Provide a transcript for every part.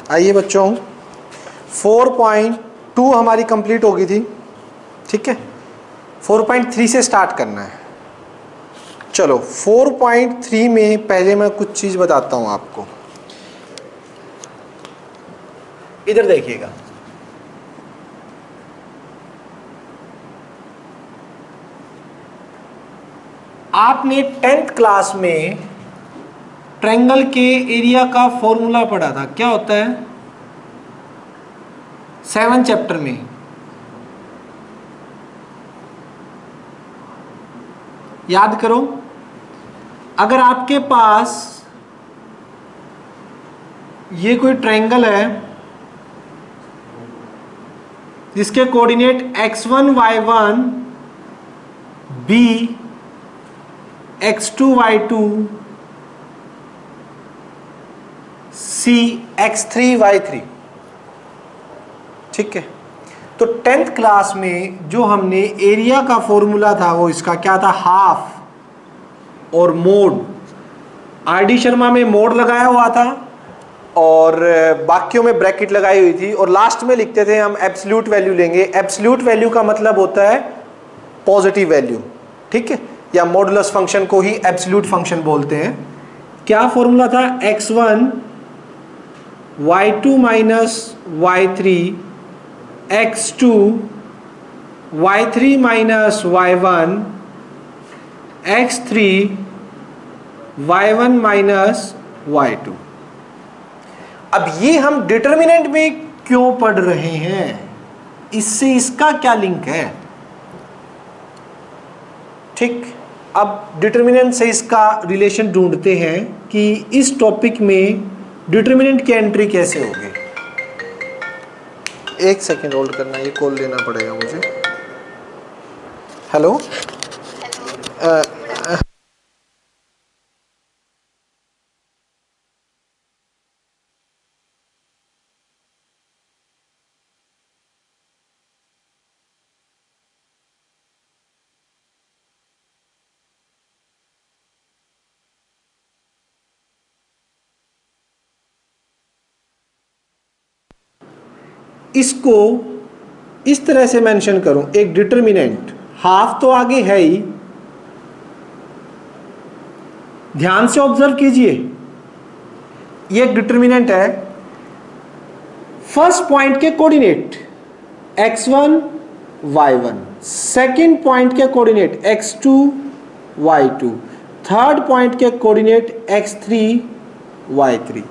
आइए बच्चों, 4.2 हमारी कंप्लीट हो गई थी, ठीक है। 4.3 से स्टार्ट करना है। चलो 4.3 में पहले मैं कुछ चीज़ बताता हूँ आपको। इधर देखिएगा, आपने 10th क्लास में ट्रायंगल के एरिया का फॉर्मूला पढ़ा था। क्या होता है 7th चैप्टर में? याद करो। अगर आपके पास ये कोई ट्रायंगल है जिसके coordinate x1 y1 b x2 y2 c x3 y3, ठीक है। तो 10th क्लास में जो हमने एरिया का फॉर्मूला था वो इसका क्या था, हाफ और मोड। आर डी शर्मा में मोड लगाया हुआ था और बाकियों में ब्रैकेट लगाई हुई थी, और लास्ट में लिखते थे हम एब्सोल्यूट वैल्यू लेंगे। एब्सोल्यूट वैल्यू का मतलब होता है पॉजिटिव वैल्यू, ठीक है, या मॉडुलस फंक्शन को ही एब्सोल्यूट फंक्शन बोलते हैं। क्या फॉर्मूला था, x1 y2 minus y3 x2 y3 minus y1 x3 y1 minus y2। अब ये हम डिटर्मिनेंट में क्यों पढ़ रहे हैं, इससे इसका क्या लिंक है, ठीक। अब डिटर्मिनेंट से इसका रिलेशन ढूंढते हैं कि इस टॉपिक में डिटर्मिनेंट की एंट्री कैसे होगी। एक सेकेंड होल्ड करना, ये कॉल लेना पड़ेगा मुझे। हेलो, इसको इस तरह से मेंशन करूं, एक डिटर्मिनेंट, हाफ तो आगे है ही, ध्यान से ऑब्जर्व कीजिए, ये एक डिटर्मिनेंट है। फर्स्ट पॉइंट के coordinate x1 y1, second point के coordinate x2 y2, third point के कोऑर्डिनेट x3 y3।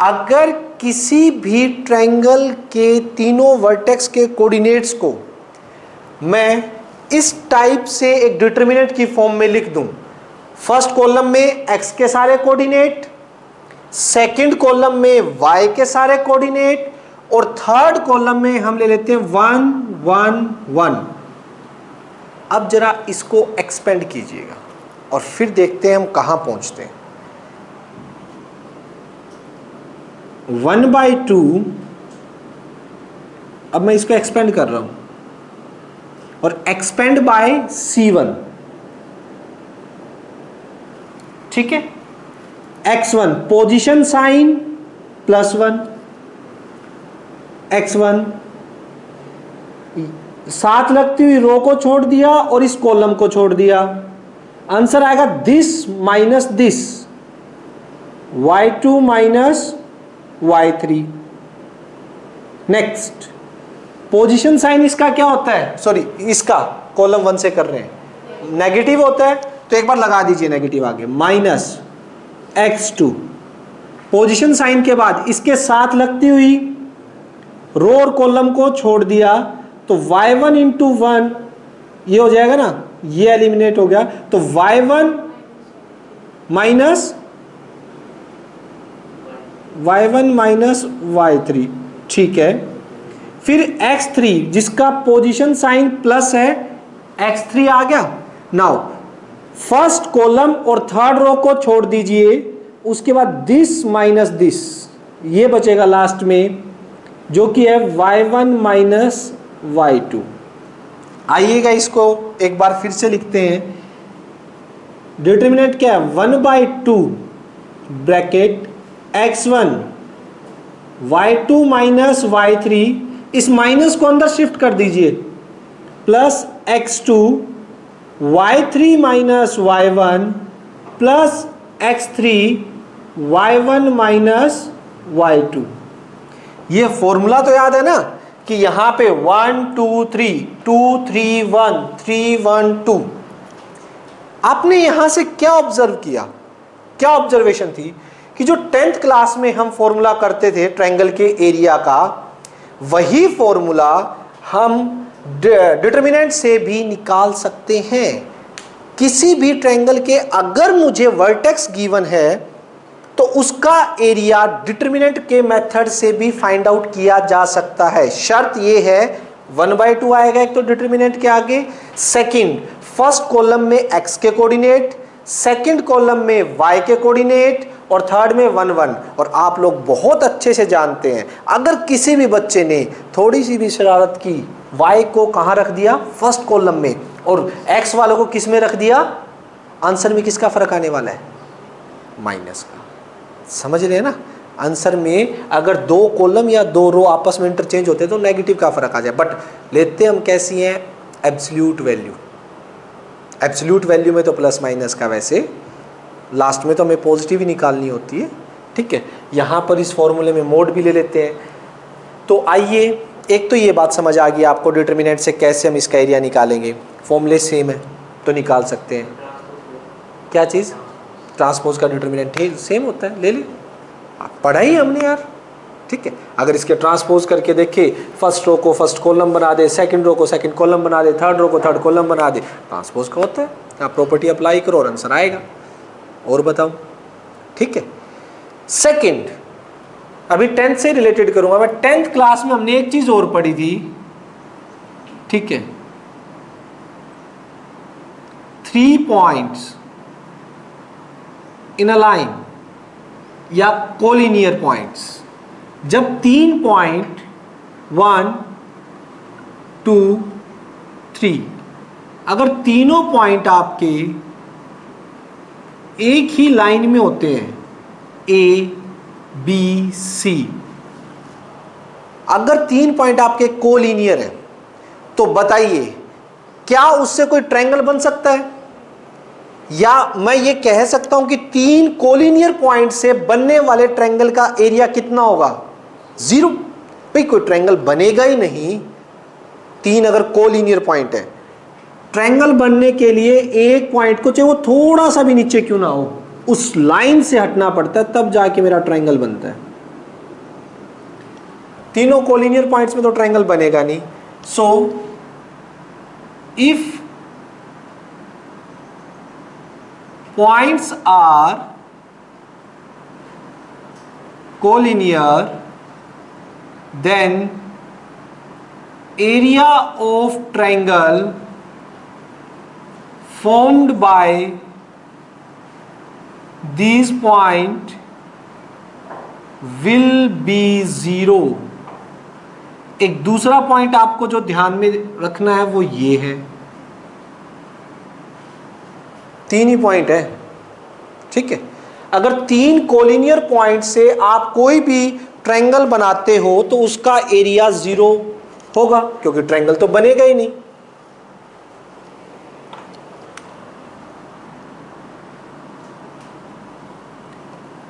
अगर किसी भी ट्रायंगल के तीनों वर्टेक्स के कोऑर्डिनेट्स को मैं इस टाइप से एक डिटर्मिनेंट की फॉर्म में लिख दूं, फर्स्ट कॉलम में x के सारे कोऑर्डिनेट, सेकंड कॉलम में y के सारे कोऑर्डिनेट, और थर्ड कॉलम में हम ले लेते हैं 1 1 1। अब जरा इसको एक्सपेंड कीजिएगा और फिर देखते हैं हम कहां पहुंचते हैं। 1/2, अब मैं इसको एक्सपेंड कर रहा हूं, और एक्सपेंड बाय c1, ठीक है। x1 पोजीशन साइन +1, x1 साथ लगती हुई रो को छोड़ दिया और इस कॉलम को छोड़ दिया, आंसर आएगा this minus this, y2 minus y3। Next, position sign इसका क्या होता है, सॉरी इसका कॉलम 1 से कर रहे हैं, नेगेटिव होता है, तो एक बार लगा दीजिए नेगेटिव आगे, माइनस x2। पोजीशन साइन के बाद इसके साथ लगती हुई रो और कॉलम को छोड़ दिया, तो y1 इंटू 1 ये हो जाएगा ना, ये एलिमिनेट हो गया, तो y1 माइनस y3, ठीक है। फिर x3 जिसका पोजीशन साइन प्लस है, x3 आ गया। नाउ फर्स्ट कॉलम और थर्ड रो को छोड़ दीजिए, उसके बाद दिस माइनस दिस, ये बचेगा लास्ट में, जो कि है y1 माइनस y2। आइएगा इसको एक बार फिर से लिखते हैं। डिटर्मिनेंट क्या है, 1/2 bracket x1 y2 minus y3, इस माइनस को अंदर शिफ्ट कर दीजिए, plus x2 y3 minus y1 plus x3 y1 minus y2। ये फॉर्मूला तो याद है ना कि यहां पे 1 2 3 2 3 1 3 1 2। आपने यहां से क्या ऑब्जर्व किया, क्या ऑब्जर्वेशन थी कि जो 10th क्लास में हम फॉर्मूला करते थे ट्रायंगल के एरिया का, वही फॉर्मूला हम डिटरमिनेंट से भी निकाल सकते हैं। किसी भी ट्रायंगल के अगर मुझे वर्टेक्स गिवन है तो उसका एरिया डिटरमिनेंट के मेथड से भी फाइंड आउट किया जा सकता है। शर्त ये है 1/2 आएगा एक तो डिटरमिनेंट के आगे, सेकंड फर्स्ट कॉलम में x के कोऑर्डिनेट, सेकंड कॉलम में y के कोऑर्डिनेट और थर्ड में 1 1। और आप लोग बहुत अच्छे से जानते हैं अगर किसी भी बच्चे ने थोड़ी सी भी शरारत की, y को कहां रख दिया, फर्स्ट कॉलम में, और x वालों को किस में रख दिया, आंसर में किसका फर्क आने वाला है, माइनस का। समझ रहे हैं ना, आंसर में अगर दो कॉलम या दो रो आपस में इंटरचेंज होते हैं तो नेगेटिव का फर्क आ जाए। बट लेते हम कैसी हैं, एब्सोल्यूट वैल्यू। एब्सोल्यूट वैल्यू में तो प्लस माइनस का, वैसे लास्ट में तो हमें पॉजिटिव ही निकालनी होती है। ठीक है, यहाँ पर इस फॉर्मूले में मोड भी ले लेते हैं। तो आइए, एक तो ये बात समझ आ गई आपको डिटरमिनेंट से कैसे हम इसका एरिया निकालेंगे, फॉर्मूले सेम है तो निकाल सकते हैं। क्या चीज़, ट्रांसपोज का डिटरमिनेंट सेम होता है, ले ले, पढ़ा ही हमने यार। ठीक है, अगर इसके ट्रांसपोज करके देखे, फर्स्ट रो को फर्स्ट कॉलम बना दे, सेकंड रो को सेकंड कॉलम बना दे, थर्ड रो को थर्ड कॉलम बना दे, ट्रांसपोज का होता है। आप प्रॉपर्टी अप्लाई करो और आंसर आएगा। और बताओ, ठीक है। सेकंड, अभी 10th से रिलेटेड करूंगा मैं। 10th क्लास में हमने एक चीज और पढ़ी थी, ठीक है, 3 पॉइंट्स इन अ लाइन या कोलिनियर पॉइंट्स। जब 3 पॉइंट 1 2 3, अगर तीनों पॉइंट आपके एक ही लाइन में होते हैं, ए बी सी, अगर 3 पॉइंट आपके कोलिनियर है तो बताइए क्या उससे कोई ट्रायंगल बन सकता है? या मैं ये कह सकता हूं कि 3 कोलिनियर पॉइंट से बनने वाले ट्रायंगल का एरिया कितना होगा? 0। भाई कोई ट्रायंगल बनेगा ही नहीं। 3 अगर कोलिनियर पॉइंट है, ट्रायंगल बनने के लिए एक पॉइंट को, चाहे वो थोड़ा सा भी नीचे क्यों ना हो, उस लाइन से हटना पड़ता है, तब जाके मेरा ट्रायंगल बनता है। तीनों कोलिनियर पॉइंट्स में तो ट्रायंगल बनेगा नहीं। So if points are collinear, then area of triangle formed by these point will be 0। एक दूसरा पॉइंट आपको जो ध्यान में रखना है वो ये है, 3 ही पॉइंट है, ठीक है। अगर 3 कोलिनियर पॉइंट से आप कोई भी ट्रायंगल बनाते हो तो उसका एरिया 0 होगा, क्योंकि ट्रायंगल तो बनेगा ही नहीं।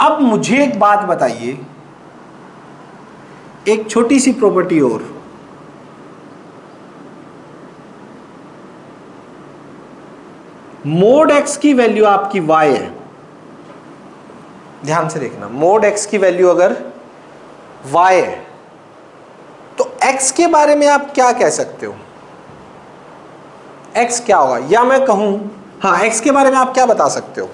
अब मुझे एक बात बताइए, एक छोटी सी प्रॉपर्टी और, मोड x की वैल्यू आपकी y है, ध्यान से देखना, मोड x की वैल्यू अगर y है तो x के बारे में आप क्या कह सकते हो? x क्या होगा? या मैं कहूं, हाँ, x के बारे में आप क्या बता सकते हो?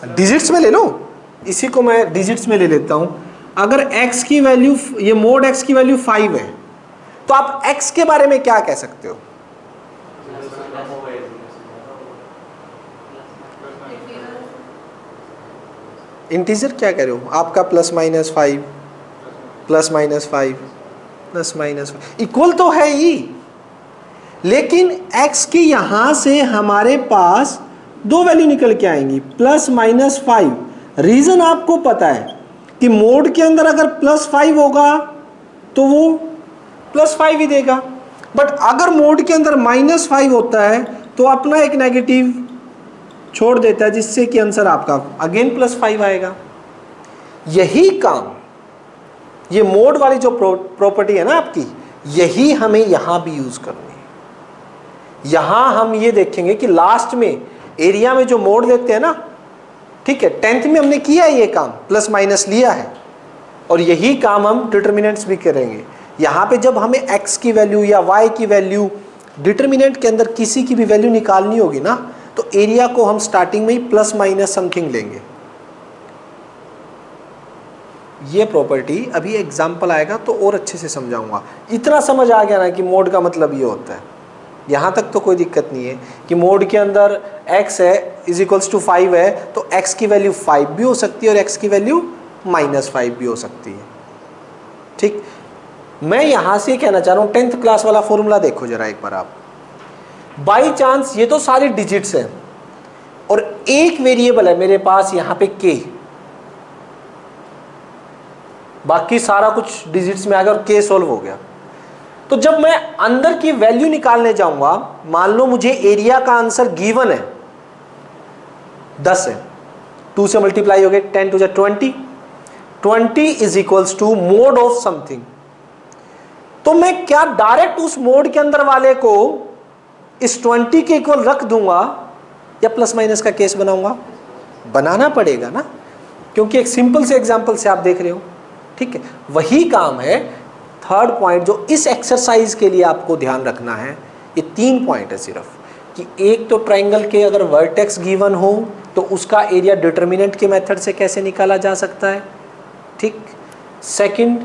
डिजिट्स में ले लो, इसी को मैं डिजिट्स में ले लेता हूं। अगर x की वैल्यू, ये मोड x की वैल्यू 5 है, तो आप x के बारे में क्या कह सकते हो? इंटीजर क्या कह रहे हो? आपका +-5 +-5 +-5 इक्वल तो है ही, लेकिन x की यहां से हमारे पास 2 वैल्यू निकल के आएंगी, +-5। रीजन आपको पता है, कि मोड के अंदर अगर +5 होगा तो वो +5 ही देगा, बट अगर मोड के अंदर -5 होता है तो अपना एक नेगेटिव छोड़ देता है, जिससे कि आंसर आपका अगेन +5 आएगा। यही काम, ये मोड वाली जो प्रॉपर्टी है ना आपकी, यही हमें यहां भी यूज करनी है। यहां हम ये देखेंगे कि लास्ट में एरिया में जो मोड देते हैं ना, ठीक है, 10th में हमने किया है ये काम, प्लस माइनस लिया है, और यही काम हम डिटर्मिनेंट्स भी करेंगे। यहां पे जब हमें x की वैल्यू या y की वैल्यू डिटर्मिनेंट के अंदर किसी की भी वैल्यू निकालनी होगी ना, तो एरिया को हम स्टार्टिंग में ही प्लस माइनस समथिंग लेंगे। ये प्रॉपर्टी अभी एग्जाम्पल आएगा तो और अच्छे से समझाऊंगा। इतना समझ आ गया ना कि मोड का मतलब ये होता है, यहाँ तक तो कोई दिक्कत नहीं है कि मोड के अंदर x है = 5 है, तो x की वैल्यू 5 भी हो सकती है और x की वैल्यू -5 भी हो सकती है। ठीक, मैं यहाँ से कहना चाह रहा हूँ 10th क्लास वाला फॉर्मूला देखो जरा एक बार आप। बाई चांस ये तो सारी डिजिट्स हैं और एक वेरिएबल है मेरे पास यहाँ पे k, बाकी सारा कुछ डिजिट्स में आ गया और k सोल्व हो गया। तो जब मैं अंदर की वैल्यू निकालने जाऊंगा, मान लो मुझे एरिया का आंसर गिवन है 10 है, 2 से मल्टीप्लाई हो गए, 10 to 20, 20 = मोड ऑफ समथिंग। तो मैं क्या डायरेक्ट उस मोड के अंदर वाले को इस 20 के इक्वल रख दूंगा या प्लस माइनस का केस बनाऊंगा? बनाना पड़ेगा ना, क्योंकि एक सिंपल से एग्जांपल से आप देख रहे हो। ठीक है, वही काम है थर्ड पॉइंट जो इस एक्सरसाइज के लिए आपको ध्यान रखना है। ये 3 पॉइंट है सिर्फ, कि एक तो ट्रायंगल के अगर वर्टेक्स गिवन हो तो उसका एरिया डिटर्मिनेंट के मेथड से कैसे निकाला जा सकता है। ठीक, सेकंड,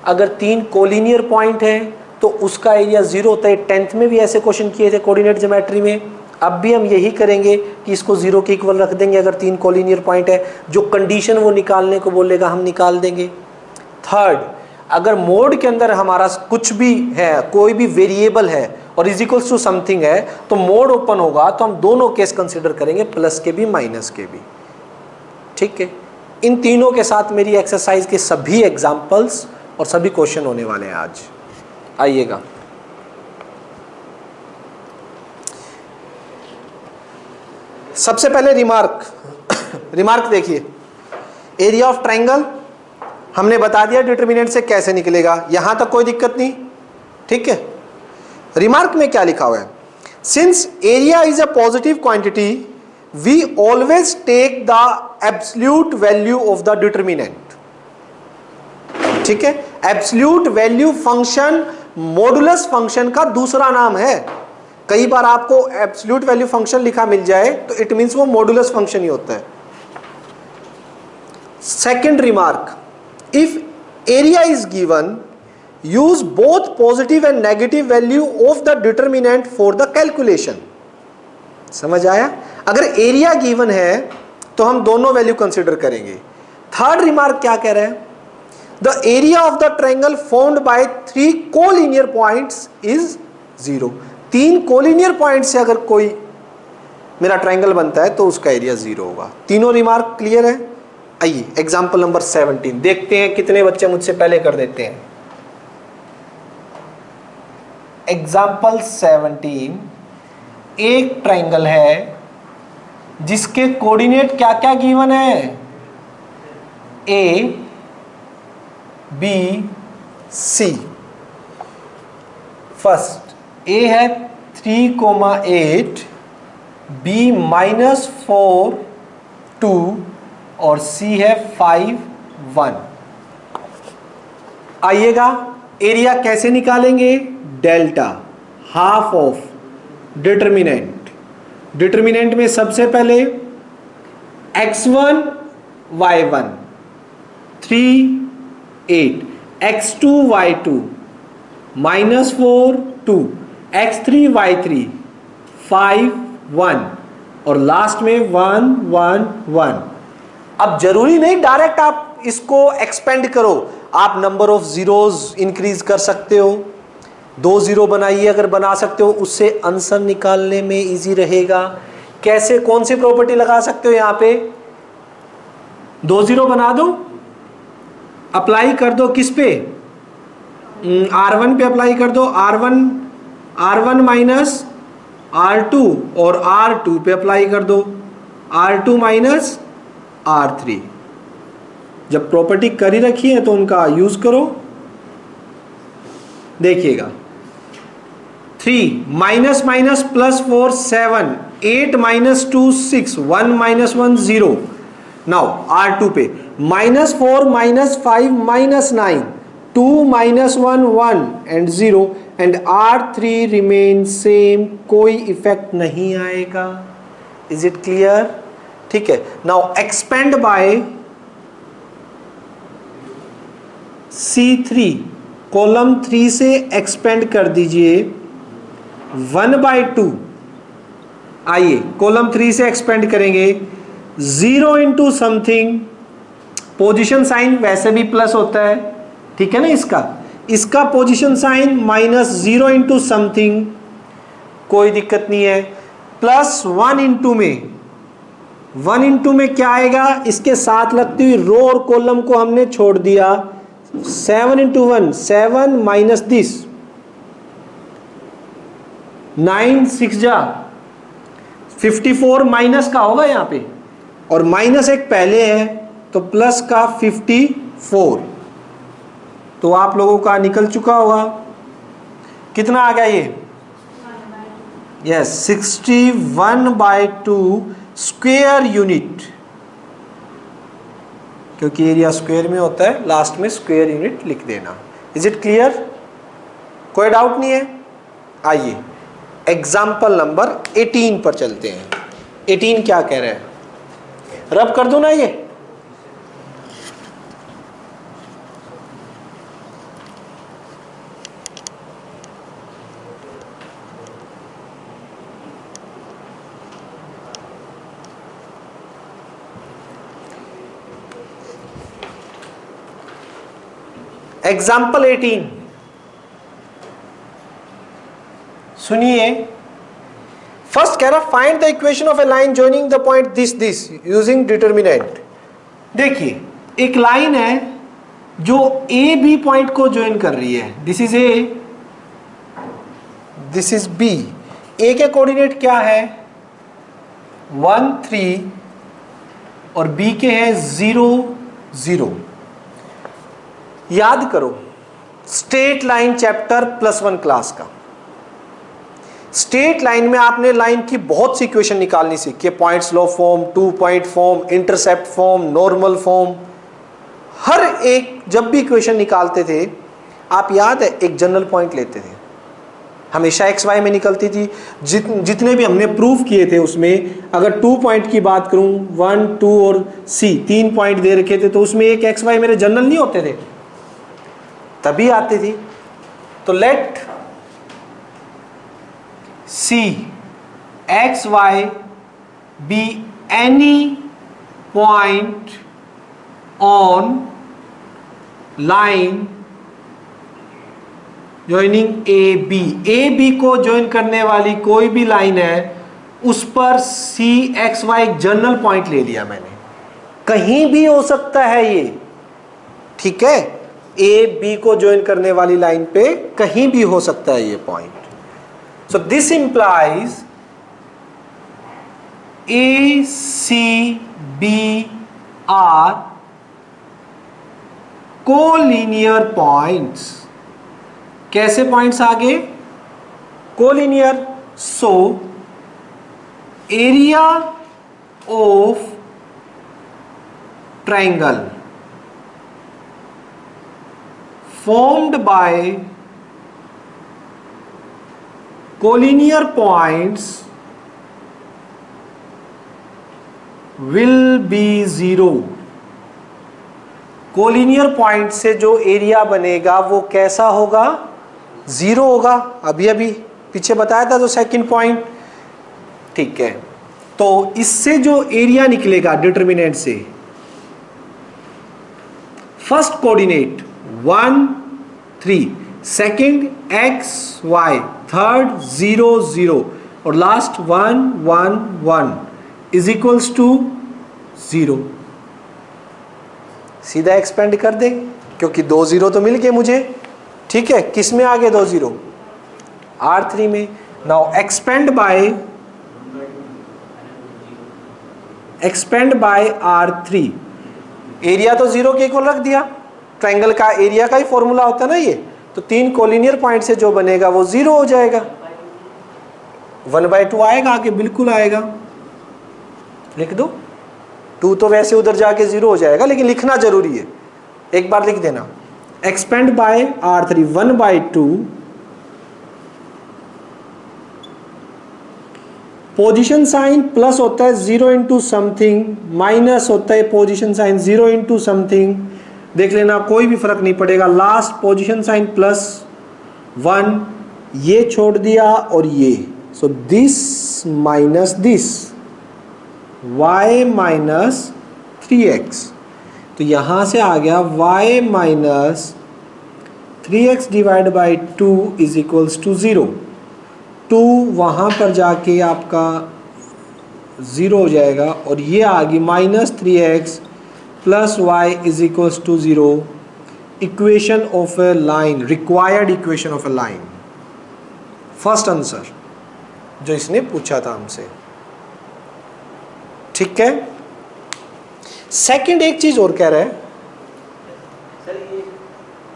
अगर 3 कोलिनियर पॉइंट है तो उसका एरिया 0 होता है। 10th में भी ऐसे क्वेश्चन किए थे कोऑर्डिनेट ज्योमेट्री में, अब भी हम यही करेंगे कि इसको 0 के इक्वल रख देंगे अगर 3 कोलिनियर पॉइंट है। जो कंडीशन वो निकालने को बोलेगा हम निकाल देंगे। थर्ड, अगर मोड के अंदर हमारा कुछ भी है, कोई भी वेरिएबल है और = समथिंग है, तो मोड ओपन होगा तो हम दोनों केस कंसिडर करेंगे, प्लस के भी माइनस के भी। ठीक है, इन तीनों के साथ मेरी एक्सरसाइज के सभी एग्जाम्पल्स और सभी क्वेश्चन होने वाले हैं आज। आइएगा, सबसे पहले रिमार्क देखिए। एरिया ऑफ ट्रायंगल हमने बता दिया डिटर्मिनेंट से कैसे निकलेगा, यहां तक कोई दिक्कत नहीं। ठीक है, रिमार्क में क्या लिखा हुआ है? Since area is a positive quantity we always take the absolute value of the determinant. ठीक है, absolute value function modulus function का दूसरा नाम है। कई बार आपको एब्सोल्यूट वैल्यू फंक्शन लिखा मिल जाए तो इट मींस वो मॉडुलस फंक्शन ही होता है। Second remark, if area is given use both positive and negative value of the determinant for the calculation। समझ आया? अगर एरिया गिवन है तो हम दोनों वैल्यू कंसीडर करेंगे। थर्ड रिमार्क क्या कह रहे हैं? The area of the triangle formed by 3 collinear points is 0। 3 collinear point से अगर कोई मेरा ट्रायंगल बनता है तो उसका एरिया 0 होगा। तीनों रिमार्क क्लियर है? आइए एग्जाम्पल नंबर 17 देखते हैं, कितने बच्चे मुझसे पहले कर देते हैं। एग्जाम्पल 17, एक ट्रायंगल है जिसके कोऑर्डिनेट क्या क्या गिवन है? A, B, C। First A है 3,8, B -4, 2 और C है 5, 1। आइएगा, एरिया कैसे निकालेंगे? Delta, half of determinant. Determinant में सबसे पहले x1 y1 3, 8, x2 y2 -4, 2, x3 y3 5, 1 और लास्ट में 1, 1, 1। अब जरूरी नहीं डायरेक्ट आप इसको एक्सपेंड करो, आप नंबर ऑफ जीरोस इंक्रीज कर सकते हो। 2 0 बनाइए अगर बना सकते हो, उससे आंसर निकालने में इजी रहेगा। कैसे, कौन सी प्रॉपर्टी लगा सकते हो? यहां पे 2 0 बना दो, अप्लाई कर दो किस पे, R1 पे अप्लाई कर दो, R1 माइनस R2 और R2 पे अप्लाई कर दो, R2 माइनस R3। जब प्रॉपर्टी कर ही रखी है तो उनका यूज करो। देखिएगा 3 minus minus plus 4 7, 8 minus 2 6, 1 minus 1 0। Now R2 पे -4 -5 -9, 2 minus 1 1 and 0 and R3 remain same, कोई इफेक्ट नहीं आएगा। Is it clear? ठीक है। Now expand by C3, column 3 से एक्सपेंड कर दीजिए 1/2। आइए कॉलम 3 से एक्सपेंड करेंगे 0 इंटू समथिंग, पोजिशन साइन वैसे भी प्लस होता है, ठीक है ना, इसका पोजीशन साइन -0 इंटू समथिंग, कोई दिक्कत नहीं है, प्लस 1 इंटू में क्या आएगा, इसके साथ लगती हुई रो और कॉलम को हमने छोड़ दिया, 7 इंटू 1 7 माइनस दिस 9 6 जा 54 माइनस का होगा यहाँ पे, और माइनस एक पहले है तो प्लस का 54, तो आप लोगों का निकल चुका होगा। कितना आ गया ये? यस 61/2 स्क्वायर यूनिट, क्योंकि एरिया स्क्वायर में होता है, लास्ट में स्क्वायर यूनिट लिख देना। Is it clear? कोई डाउट नहीं है? आइए एग्जाम्पल नंबर 18 पर चलते हैं। 18 क्या कह रहे हैं, रब कर दो ना ये। एग्जाम्पल 18 सुनिए। फर्स्ट कह रहा find the equation of a line joining the point this using determinant. देखिए एक लाइन है जो ए बी पॉइंट को ज्वाइन कर रही है, this is A, this is B. A के कोऑर्डिनेट क्या है 1 3 और बी के हैं 0 0। याद करो स्ट्रेट लाइन चैप्टर +1 क्लास का। स्ट्रेट लाइन में आपने लाइन की बहुत सी इक्वेशन निकालनी सीखी है, points law form, 2 point form, intercept form, normal form. हर एक जब भी इक्वेशन निकालते थे आप याद है एक जनरल पॉइंट लेते थे, हमेशा एक्स वाई में निकलती थी। जितने भी हमने प्रूव किए थे उसमें अगर 2 पॉइंट की बात करूं 1 2 और सी 3 पॉइंट दे रखे थे तो उसमें एक एक्स वाई मेरे जनरल नहीं होते थे, तभी आती थी। तो let C x y be any point on line joining A B को ज्वाइन करने वाली कोई भी लाइन है उस पर C x y general point ले लिया मैंने, कहीं भी हो सकता है ये, ठीक है। ए बी को ज्वाइन करने वाली लाइन पे कहीं भी हो सकता है ये point. So this implies A C B are collinear points. कैसे पॉइंट्स आगे? Collinear. So area of triangle formed by collinear points will be 0। Collinear point से जो एरिया बनेगा वो कैसा होगा? 0 होगा। अभी पीछे बताया था तो सेकंड पॉइंट, ठीक है। तो इससे जो एरिया निकलेगा डिटर्मिनेंट से, first coordinate 1 3, second x y, third 0 0 और लास्ट 1 1 1 इज इक्वल्स टू 0। सीधा एक्सपेंड कर दे, क्योंकि 2 0 तो मिल गए मुझे, ठीक है। किस में आ गए 2 0? R3 में। Now expand by R3, area तो 0 के इक्वल रख दिया, ट्रायंगल का एरिया का ही फॉर्मूला होता है ना ये, तो 3 कोलिनियर पॉइंट से जो बनेगा वो 0 हो जाएगा, 1/2 आएगा आगे, बिल्कुल आएगा, लिख दो। 2 तो वैसे उधर जाके 0 हो जाएगा, लेकिन लिखना जरूरी है, एक बार लिख देना। Expand by R3 1/2, position sign plus होता है 0 इंटू समथिंग, माइनस होता है पोजीशन साइन 0 इंटू समथिंग, देख लेना कोई भी फर्क नहीं पड़ेगा। लास्ट पोजीशन साइन प्लस 1, ये छोड़ दिया और ये, so this minus this, y minus 3x, तो यहां से आ गया y minus 3x divide by 2 is equals to 0। 2 वहां पर जाके आपका 0 हो जाएगा, और ये आ गई minus 3x plus y is equals to 0, equation of a line, required equation of a line. First answer जो इसने पूछा था हमसे, ठीक है। सेकंड एक चीज और कह रहा है सर, ये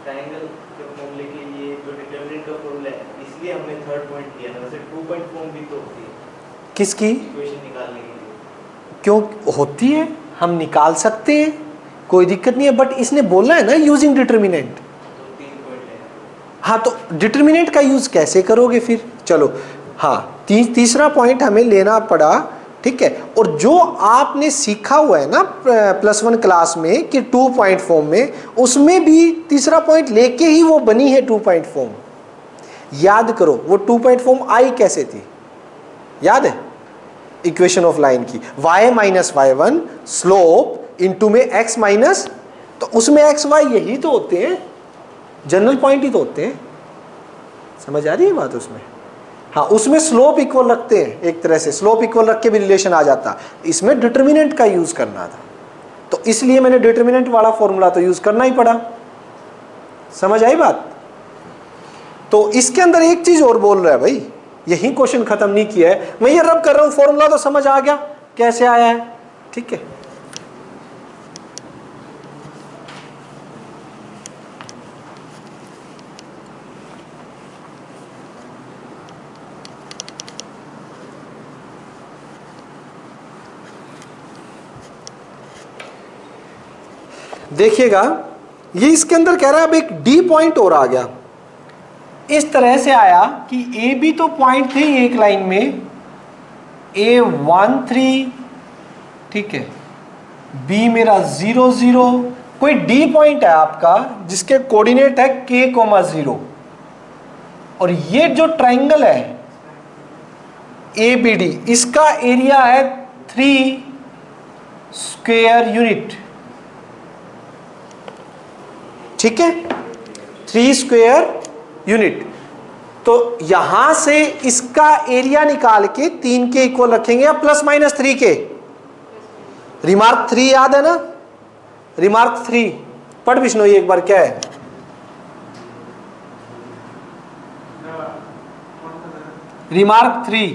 ट्रायंगल के फॉर्मूले के लिए जो डिटरमिनेंट का फॉर्मूला है, इसलिए हमने थर्ड पॉइंट किया ना, वैसे 2 पॉइंट फॉर्म भी तो होती है किसकी, इक्वेशन निकालने के लिए। क्यों होती है, हम निकाल सकते हैं, कोई दिक्कत नहीं है, बट इसने बोला है ना यूजिंग डिटरमिनेंट, तो 3 पॉइंट है। हाँ, तो डिटरमिनेंट का यूज कैसे करोगे फिर, चलो हाँ, तीसरा पॉइंट हमें लेना पड़ा, ठीक है। और जो आपने सीखा हुआ है ना +1 क्लास में कि 2 पॉइंट फॉर्म में, उसमें भी तीसरा पॉइंट लेके ही वो बनी है 2 पॉइंट फॉर्म। याद करो वो 2 पॉइंट फॉर्म आई कैसे थी, याद है, इक्वेशन ऑफ लाइन की, y minus y1 slope into में x माइनस, तो उसमें x y यही तो होते हैं, जनरल पॉइंट ही तो होते हैं, समझ आ रही है बात उसमें। हाँ, उसमें स्लोप इक्वल रखते हैं, एक तरह से स्लोप इक्वल रख के भी रिलेशन आ जाता, इसमें डिटरमिनेंट का यूज करना था, तो इसलिए मैंने डिटरमिनेंट वाला फॉर्मूला तो यूज करना ही पड़ा, समझ आई बात। तो इसके अंदर एक चीज और बोल रहा है भाई, यही क्वेश्चन खत्म नहीं किया है, मैं ये रब कर रहा हूं, फॉर्मूला तो समझ आ गया कैसे आया है, ठीक है। देखिएगा, ये इसके अंदर कह रहा है अब एक डी पॉइंट और आ गया, इस तरह से आया कि ए बी तो पॉइंट थे एक लाइन में, A13, ठीक है, बी मेरा 0 0, कोई डी पॉइंट है आपका जिसके कोऑर्डिनेट है k, 0, और ये जो ट्राइंगल है ABD, इसका एरिया है 3 स्क्वायर यूनिट, ठीक है, 3 स्क्वायर यूनिट। तो यहां से इसका एरिया निकाल के 3 के इक्वल रखेंगे या ±3 के, रिमार्क 3 याद है ना, रिमार्क 3 पढ़ विष्णु एक बार, क्या है रिमार्क 3,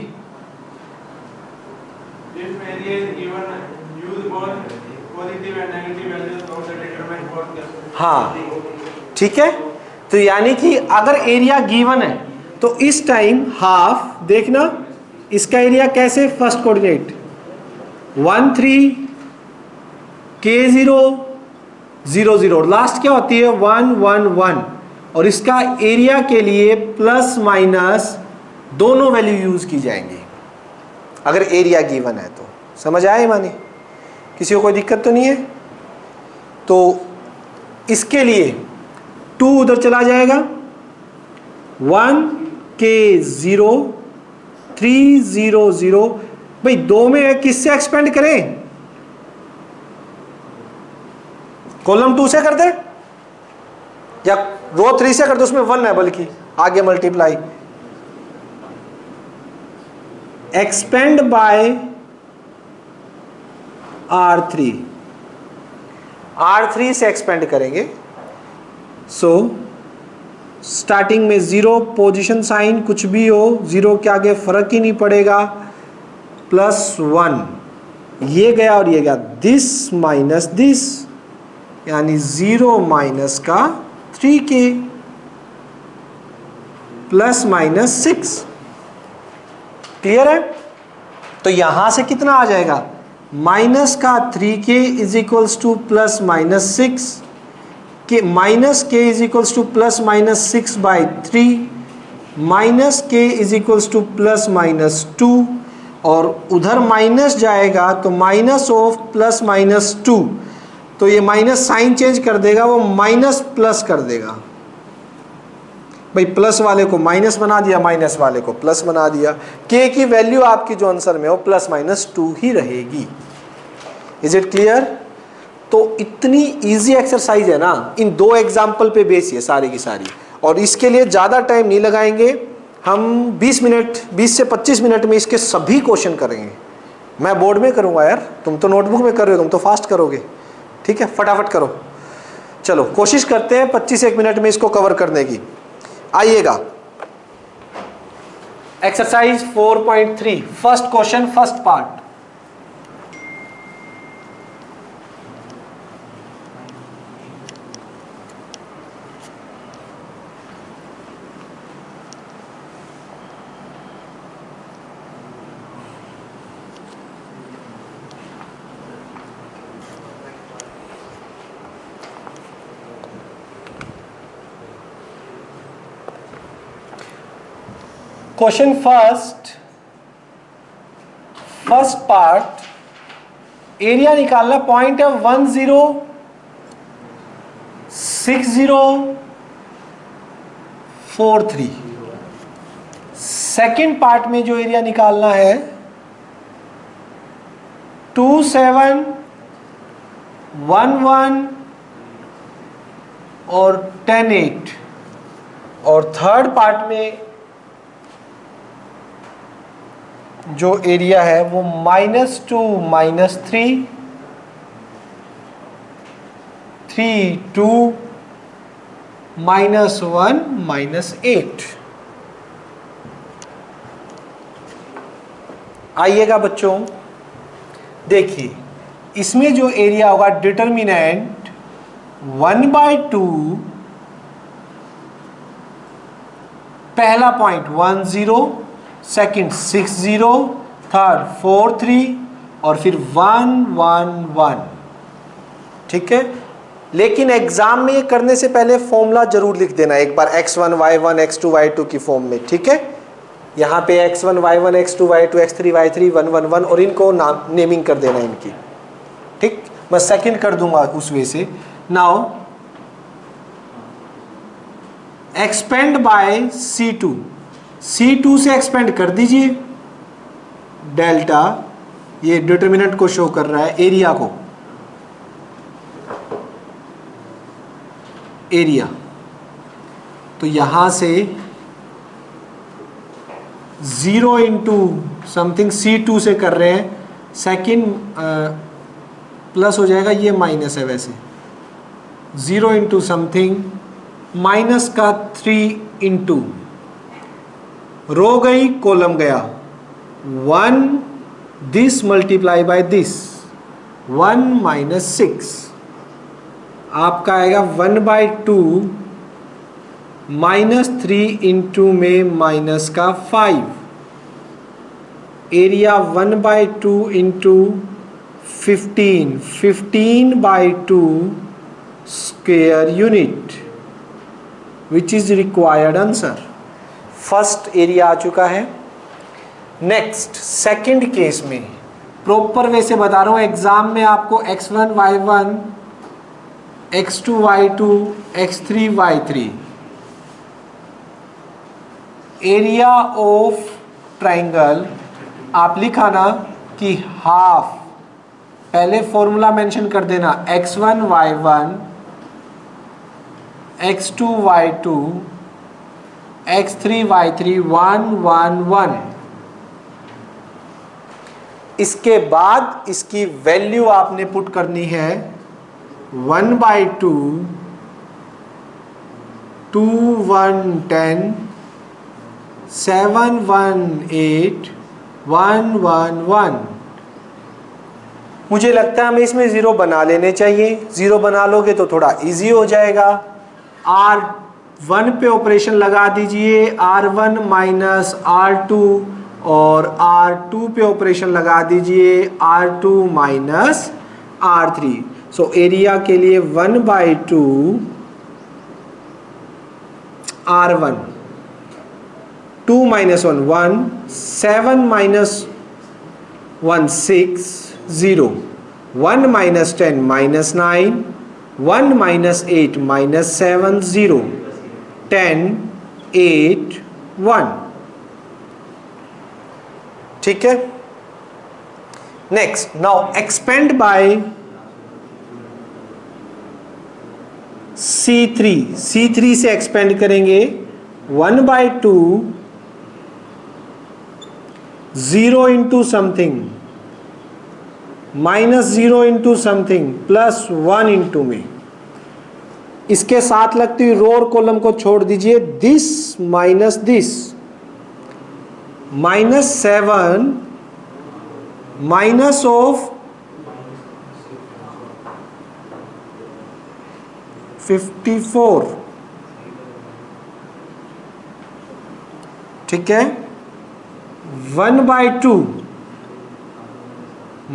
हाँ ठीक है। तो यानी कि अगर एरिया गिवन है तो इस टाइम हाफ, देखना इसका एरिया कैसे, फर्स्ट कोऑर्डिनेट 1 3 k0 0 0, लास्ट क्या होती है 1 1 1, और इसका एरिया के लिए प्लस माइनस दोनों वैल्यू यूज की जाएंगी अगर एरिया गिवन है तो, समझ आए माने, किसी को कोई दिक्कत तो नहीं है। तो इसके लिए 2 उधर चला जाएगा, 1 k0 3 0 0, भाई 2 में किससे एक्सपेंड करें, कॉलम 2 से कर दे या रो 3 से कर दे, उसमें 1 है बल्कि आगे multiply, expand by R3, R3 से एक्सपेंड करेंगे। सो स्टार्टिंग में 0, पोजीशन साइन कुछ भी हो 0 के आगे फर्क ही नहीं पड़ेगा, +1, ये गया और ये गया, दिस माइनस दिस, यानी 0 माइनस का 3k ±6। क्लियर है? तो यहां से कितना आ जाएगा, माइनस का 3k इज इक्वल्स टू ±6 के, minus k is equals to ±6/3, minus k is equals to ±2, और उधर माइनस जाएगा तो माइनस ऑफ +-2, तो ये माइनस साइन चेंज कर देगा, वो माइनस प्लस कर देगा। भाई प्लस वाले को माइनस बना दिया, माइनस वाले को प्लस बना दिया। k की वैल्यू आपकी जो आंसर में हो +-2 ही रहेगी। Is it clear? तो इतनी इजी एक्सरसाइज है ना, इन 2 एग्जाम्पल पे बेस है सारी की सारी, और इसके लिए ज़्यादा टाइम नहीं लगाएंगे हम, 20 से 25 मिनट में इसके सभी क्वेश्चन करेंगे। मैं बोर्ड में करूँगा यार, तुम तो नोटबुक में कर रहे हो, तुम तो फास्ट करोगे, ठीक है? फटाफट करो। चलो कोशिश करते हैं 25-1 मिनट में इसको कवर करने की। आइएगा, exercise 4.3, first question, first part. Question first part, area निकालना, पॉइंट है 106043। सेकंड पार्ट में जो एरिया निकालना है 2711 और 108, और थर्ड पार्ट में जो एरिया है वो -2 -3 3 2 -1 -8। आइएगा बच्चों, देखिए इसमें जो एरिया होगा, डिटर्मिनेंट 1/2, पहला पॉइंट 10, सेकंड 60, थर्ड 43 और फिर 111। ठीक है, लेकिन एग्जाम में ये करने से पहले फॉर्मूला जरूर लिख देना एक बार, x1 y1 x2 y2 की फॉर्म में। ठीक है, यहाँ पे x1 y1 x2 y2 x3 y3 1 1 1 और इनको नाम नेमिंग कर देना इनकी। ठीक, मैं सेकंड कर दूंगा उस वे से। Now expand bye C2, C2 से एक्सपेंड कर दीजिए, डेल्टा ये डिटर्मिनेंट को शो कर रहा है, एरिया को, एरिया तो यहां से 0 इंटू समथिंग C2 से कर रहे हैं, सेकंड प्लस हो जाएगा, ये माइनस है वैसे, 0 इंटू समथिंग माइनस का 3 इंटू, रो गई कॉलम गया, 1 दिस मल्टीप्लाई बाय दिस, 1 - 6 आपका आएगा 1/2 -3 इंटू में माइनस का 5, area 1/2 into 15, 15/2 square unit, which is required answer. First area आ चुका है। नेक्स्ट सेकंड केस में प्रॉपर वे से बता रहा हूं, एग्जाम में आपको x1 y1 x2 y2 x3 y3 area of triangle आप लिखाना कि हाफ, पहले फॉर्मूला मेंशन कर देना, x1 y1 x2 y2 x3 y3 1 1 1। इसके बाद इसकी वैल्यू आपने पुट करनी है 1/2, 2 1 10, 7 1 8, 1 1 1। मुझे लगता है हमें इसमें ज़ीरो बना लेने चाहिए। ज़ीरो बना लोगे तो थोड़ा इजी हो जाएगा। R1 पे ऑपरेशन लगा दीजिए, R1 माइनस R2, और R2 पे ऑपरेशन लगा दीजिए, R2 minus R3। So area के लिए 1/2 R1, 2 minus 1 1, 7 minus 1 6, 0, 1 minus 10 minus 9, 1 minus 8 minus 7, 0, 10 8 1। ठीक है। Next, now expand by C3। C3 से एक्सपेंड करेंगे 1/2 0 into something minus 0 into something plus 1 into में। इसके साथ लगती हुई रो और कॉलम को छोड़ दीजिए, this minus this, -7 minus of 54। ठीक है। 1/2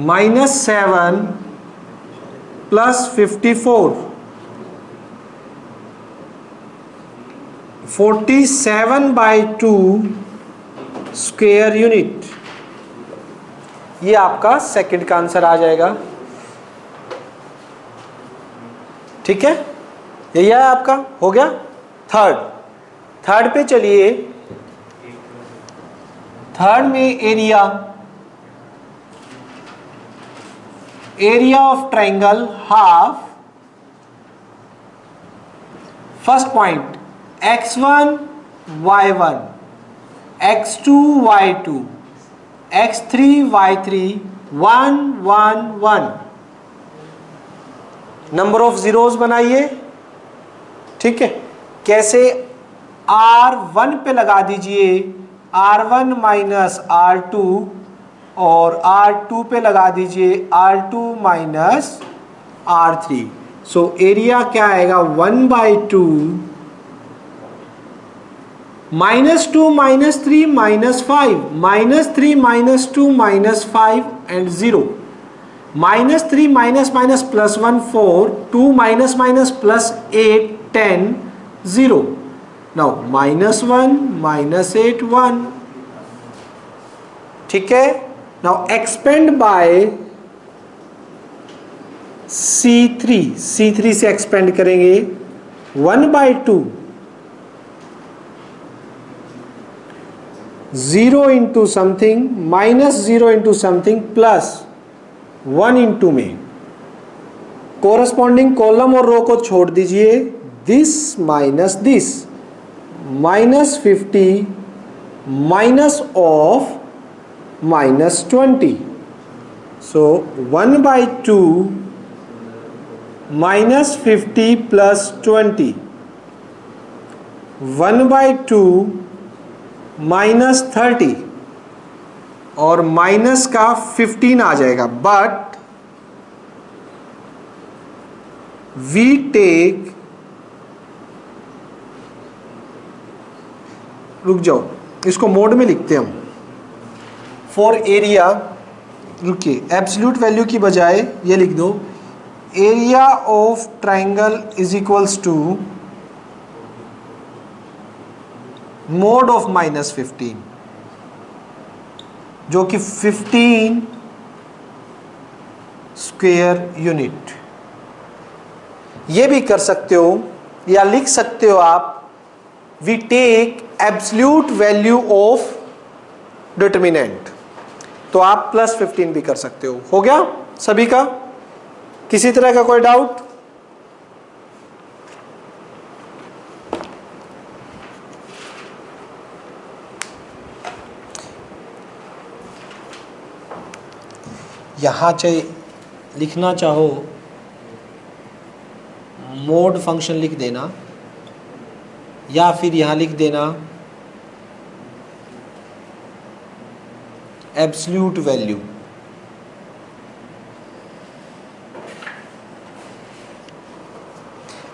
-7 प्लस 54, 47/2 स्क्वायर यूनिट। ये आपका सेकंड का आंसर आ जाएगा। ठीक है, यही है आपका, हो गया। थर्ड पे चलिए। थर्ड में area of triangle half. First point x1 y1, x2 y2, x3 y3, 1 1 1। Number of zeros बनाइए। ठीक है, कैसे? R1 पे लगा दीजिए R1 माइनस R2, और R2 पे लगा दीजिए R2 minus R3। So area क्या आएगा? 1/2 -2 -3 -5, -3 -2 -5 and 0, -3 minus plus 1 4, 2 minus plus 8 10 0। now -1 -8 1। ठीक है। now expand by C3 से एक्सपेंड करेंगे 1/2 0 into something minus 0 into something plus 1 into में। कोरस्पॉन्डिंग कॉलम और रो को छोड़ दीजिए, this minus this, -50 minus of -20। So 1/2 -50 plus 20, 1/2 -30, और माइनस का 15 आ जाएगा। बट वी टेक, रुक जाओ, इसको मोड में लिखते हैं हम। फॉर एरिया, रुकिए, एब्सोल्यूट वैल्यू की बजाय ये लिख दो, area of triangle is equals to mod of -15, जो कि 15 स्क्वायर यूनिट। ये भी कर सकते हो या लिख सकते हो आप, we take absolute value of determinant. तो आप +15 भी कर सकते हो। हो गया सभी का? किसी तरह का कोई डाउट? यहाँ चाहे लिखना चाहो मोड फंक्शन लिख देना, या फिर यहां लिख देना एब्सोल्यूट वैल्यू।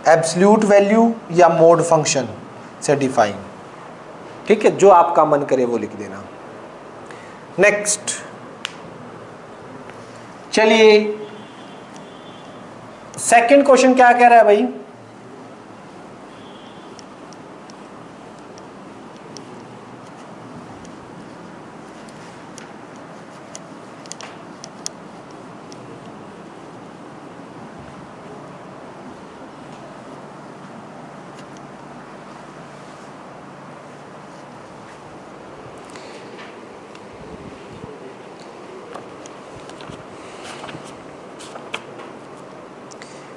एब्सोल्यूट वैल्यू या मोड फंक्शन से डिफाइन, ठीक है, जो आपका मन करे वो लिख देना। नेक्स्ट, चलिए सेकंड क्वेश्चन क्या कह रहा है भाई?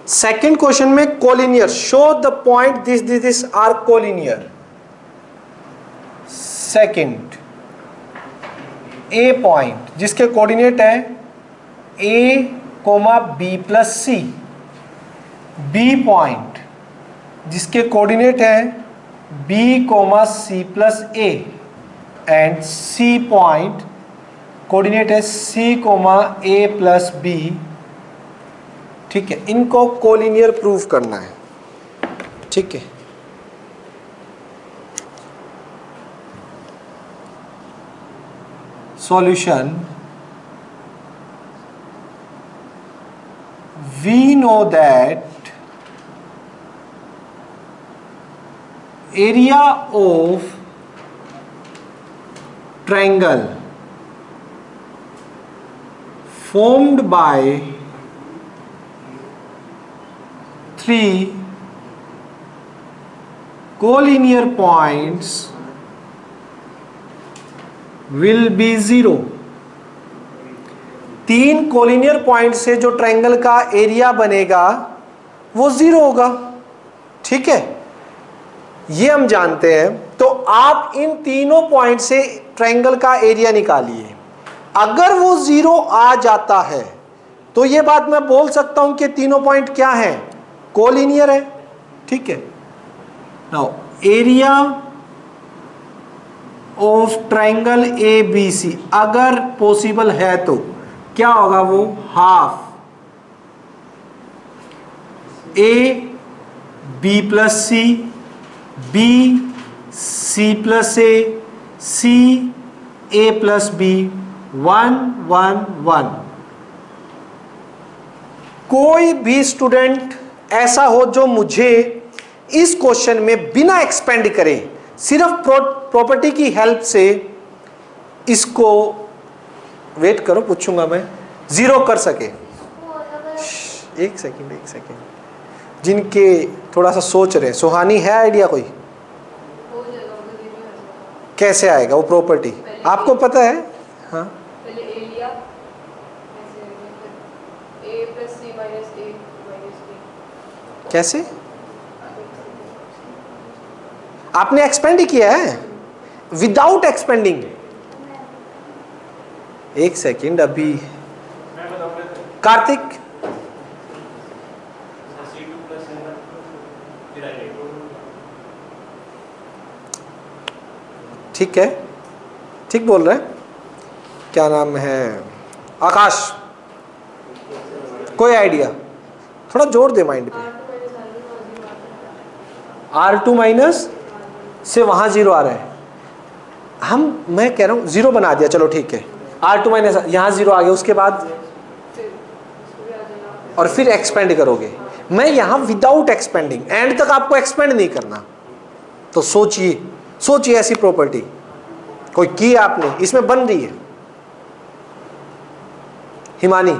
सेकेंड क्वेश्चन में collinear, show the point this are collinear. Second, A point जिसके कोऑर्डिनेट है a, b plus C, B point जिसके कोऑर्डिनेट है b, c plus A, and C point coordinate है c, a प्लस बी। ठीक है, इनको collinear proof करना है। ठीक है, solution, we know that area of triangle formed by 3 collinear points will be 0। 3 collinear point से जो ट्रायंगल का एरिया बनेगा वो 0 होगा। ठीक है, ये हम जानते हैं। तो आप इन तीनों पॉइंट से ट्रायंगल का एरिया निकालिए। अगर वो 0 आ जाता है तो ये बात मैं बोल सकता हूं कि तीनों पॉइंट क्या हैं, कोलिनियर है। ठीक है, now area of triangle A B C अगर पॉसिबल है तो क्या होगा, वो half A B plus C, B C plus A, C A plus B, 1 1 1। कोई भी स्टूडेंट ऐसा हो जो मुझे इस क्वेश्चन में बिना एक्सपेंड करे सिर्फ प्रॉपर्टी की हेल्प से इसको, वेट करो पूछूंगा मैं, 0 कर सके। एक सेकंड, जिनके थोड़ा सा सोच रहे, सुहानी है आइडिया कोई? कैसे आएगा वो प्रॉपर्टी, आपको पता है? हाँ, कैसे? आपने एक्सपेंड ही किया है विदाउट एक्सपेंडिंग। एक सेकंड, अभी कार्तिक, ठीक है, ठीक बोल रहे हैं। क्या नाम है? आकाश, कोई आइडिया? थोड़ा जोर दे माइंड पे। R2 माइनस से वहां 0 आ रहा है, मैं कह रहा हूं 0 बना दिया, चलो ठीक है। R2 माइनस यहां 0 आ गया, उसके बाद और फिर एक्सपेंड करोगे। मैं यहां विदाउट एक्सपेंडिंग, एंड तक आपको एक्सपेंड नहीं करना। तो सोचिए ऐसी प्रॉपर्टी कोई की आपने, इसमें बन रही है। हिमानी,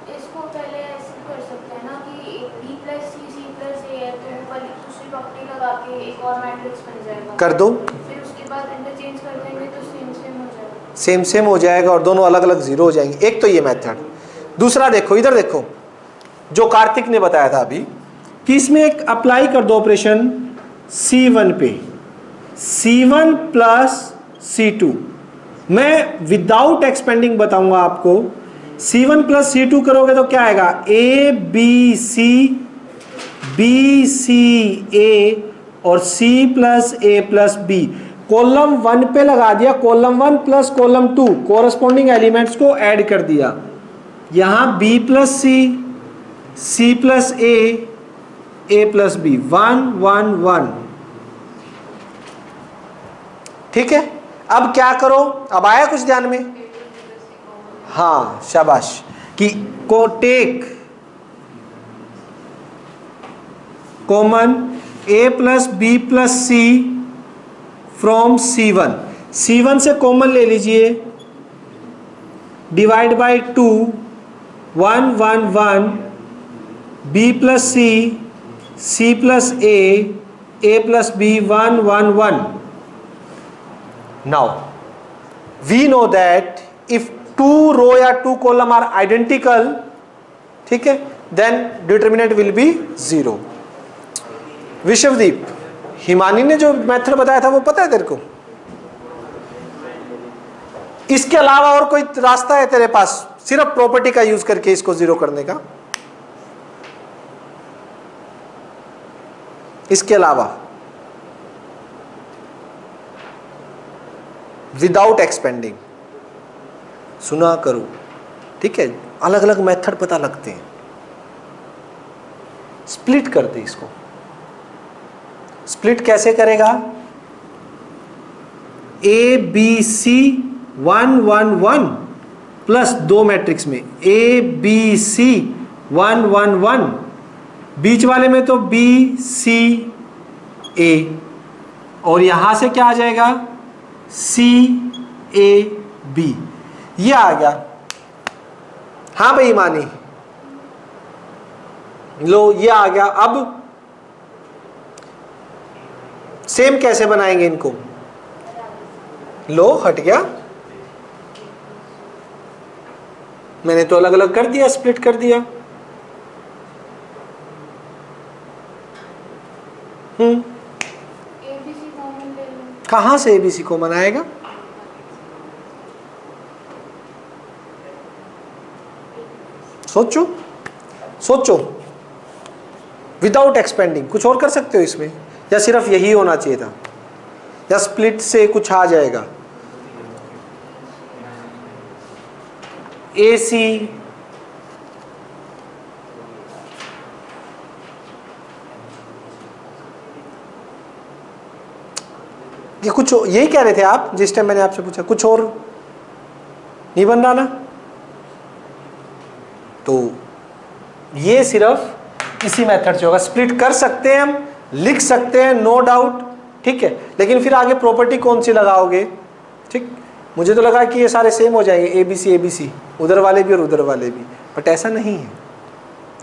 इसको पहले ऐसे कर सकते हैं ना कि b plus c plus a है तो ऊपर दूसरी प्रॉपर्टी लगा के एक और मैट्रिक्स बन जाएगा। कर दो, फिर उसके बाद इंटरचेंज कर देंगे तो सेम हो जाएगा। सेम हो जाएगा और दोनों अलग अलग 0 हो जाएंगे। एक तो ये मेथड। दूसरा देखो, इधर देखो, जो कार्तिक ने बताया था अभी कि इसमें एक अप्लाई कर दो ऑपरेशन C1 पे, C1 प्लस C2। मैं विदाउट एक्सपेंडिंग बताऊंगा आपको। C1 प्लस C2 करोगे तो क्या आएगा, A B C B C A और C plus A plus B, column 1 पे लगा दिया, column 1 plus column 2 corresponding elements को ऐड कर दिया। यहां B plus C plus A plus B, 1 1 1। ठीक है, अब क्या करो, अब आया कुछ ध्यान में? हाँ शाबाश, कि को take common A plus B plus C from C1, C1 से कॉमन ले लीजिए, divide by 2, 1 1 1, B plus C plus A plus B, 1 1 1। Now we know that if 2 row या 2 column are identical, ठीक है, then determinant will be 0। Vishwadeep, Himani ने जो method बताया था वो पता है तेरे को? इसके अलावा और कोई रास्ता है तेरे पास सिर्फ प्रॉपर्टी का यूज करके इसको 0 करने का? इसके अलावा विदाउट एक्सपेंडिंग? सुना करो, ठीक है, अलग अलग मेथड पता लगते हैं। स्प्लिट कर दे इसको। स्प्लिट कैसे करेगा? A B C 1 1 1 plus 2 matrix में ए बी सी 1 1 1, बीच वाले में तो बी सी ए, और यहां से क्या आ जाएगा? सी ए बी, ये आ गया। हाँ भाई मानी, लो ये आ गया। अब सेम कैसे बनाएंगे इनको? लो हट गया, मैंने तो अलग अलग कर दिया, स्प्लिट कर दिया। कहां से एबीसी कॉमन आएगा? सोचो सोचो, विदाउट एक्सपेंडिंग कुछ और कर सकते हो इसमें, या सिर्फ यही होना चाहिए था, या स्प्लिट से कुछ आ जाएगा? AC ये कुछ यही कह रहे थे आप जिस टाइम मैंने आपसे पूछा, कुछ और नहीं बन रहा ना? तो ये सिर्फ इसी मेथड से होगा। स्प्लिट कर सकते हैं हम, लिख सकते हैं, नो डाउट, ठीक है, लेकिन फिर आगे प्रॉपर्टी कौन सी लगाओगे? ठीक, मुझे तो लगा कि ये सारे सेम हो जाएंगे, ABC ABC, उधर वाले भी और उधर वाले भी, बट ऐसा नहीं है।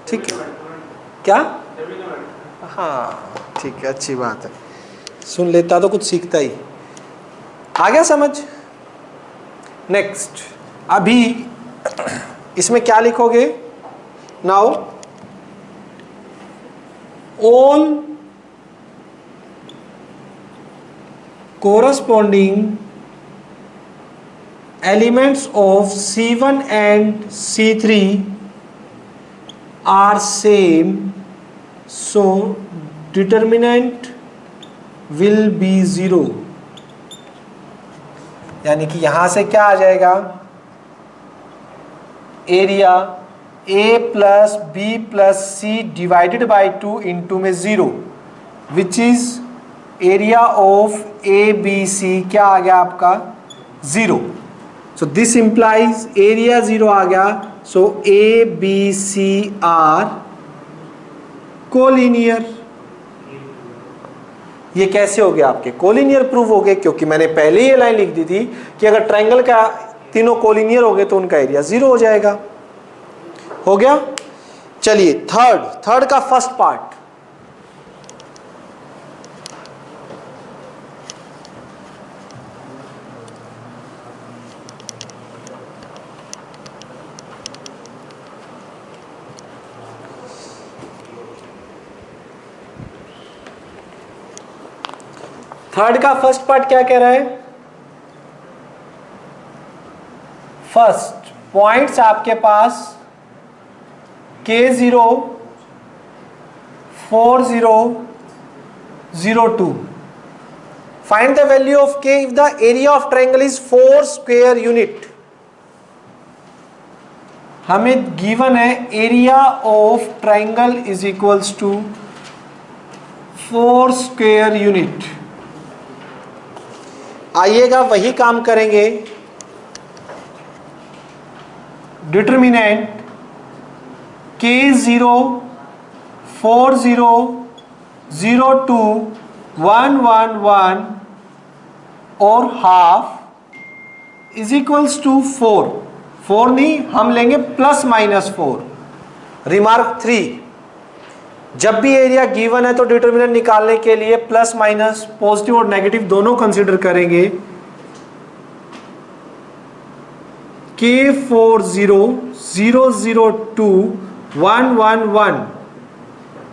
ठीक है, क्या? हाँ ठीक है, अच्छी बात है, सुन लेता तो कुछ सीखता ही। आ गया समझ? नेक्स्ट, अभी इसमें क्या लिखोगे? Now all corresponding elements of C1 and C3 are same, so determinant will be 0। यानी कि यहां से क्या आ जाएगा? Area A plus B plus C divided by 2 into में 0, which is area of ABC क्या आ गया आपका? 0। So this implies area 0 आ गया, so ABC are कोलिनियर। ये कैसे हो गया आपके? कोलिनियर प्रूव हो गए, क्योंकि मैंने पहले ही ये लाइन लिख दी थी कि अगर ट्रायंगल का तीनों कोलिनियर हो गए तो उनका एरिया 0 हो जाएगा। हो गया? चलिए थर्ड का फर्स्ट पार्ट, थर्ड का फर्स्ट पार्ट क्या कह रहा है? फर्स्ट पॉइंट्स आपके पास K0, 4002. Find the value of K if the area of triangle is 4 square unit. हमें गिवन है area of triangle is equals to 4 square unit. आइएगा वही काम करेंगे. डिटरमिनेंट K0 4002 111 और हाफ इज इक्वल्स टू 4 नहीं, हम लेंगे +-4. रिमार्क 3, जब भी एरिया गिवन है तो डिटरमिनेंट निकालने के लिए प्लस माइनस, पॉजिटिव और नेगेटिव दोनों कंसीडर करेंगे. K40002111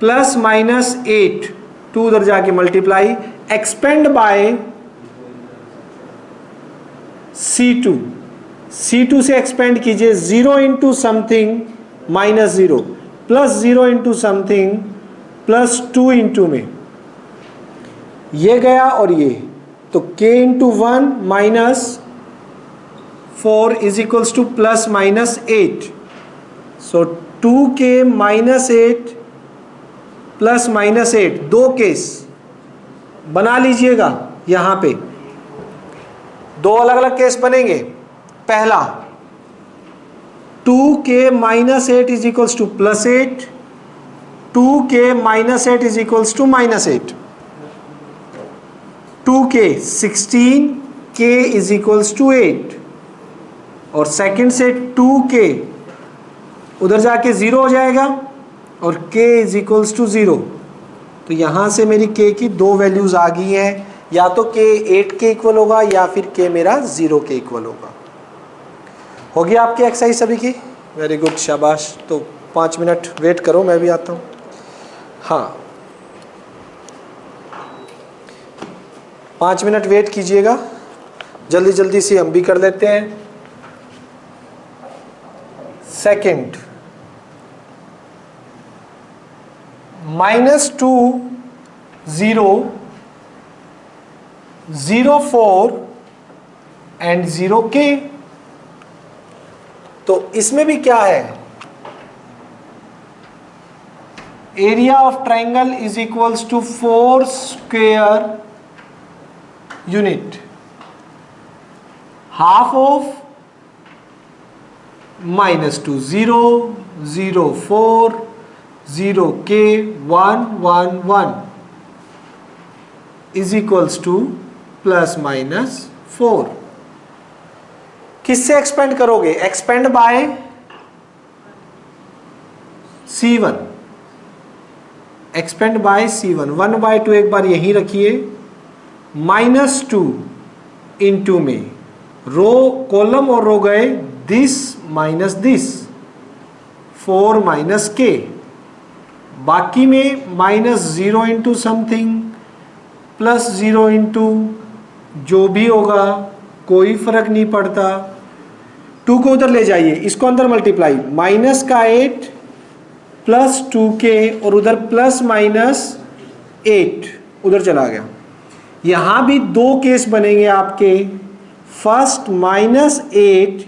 +-8, 2 उधर जाके मल्टीप्लाई, एक्सपेंड बाय C2 से एक्सपेंड कीजिए. 0 into something -0 +0 into something +2 into में ये गया और ये, तो K into 1 -4 is equals to +-8. So 2K -8 +-8, 2 case बना लीजिएगा. यहां पे 2 अलग अलग केस बनेंगे. पहला 2K -8 is equals to +8, 2K -8 is equals to -8, 2K 16, K is equals to 8. और सेकंड से 2K उधर जाके 0 हो जाएगा और K इज इक्वल्स टू 0. तो यहां से मेरी K की 2 वैल्यूज आ गई हैं. या तो K 8 के इक्वल होगा या फिर K मेरा 0 के इक्वल होगा. हो गया आपकी एक्सरसाइज सभी की? वेरी गुड, शाबाश. तो 5 मिनट वेट करो, मैं भी आता हूँ. हाँ, 5 मिनट वेट कीजिएगा, जल्दी जल्दी से हम भी कर लेते हैं. Second, -2 0 0 4 and 0K. तो इसमें भी क्या है? Area of triangle is equals to 4 square unit. Half of -2 0 0 4 0K 1 1 1 is equals to +-4. किससे एक्सपेंड करोगे? Expand bye C1. Expand bye C1. 1/2 एक बार यहीं रखिए. -2 इंटू में रो, कॉलम और रो गए दिस माइनस दिस, 4 - K. बाकी में -0 इंटू समथिंग +0 इंटू जो भी होगा, कोई फर्क नहीं पड़ता. 2 को उधर ले जाइए, इसको अंदर मल्टीप्लाई, -8 +2K और उधर +-8 उधर चला गया. यहां भी 2 केस बनेंगे आपके. फर्स्ट -8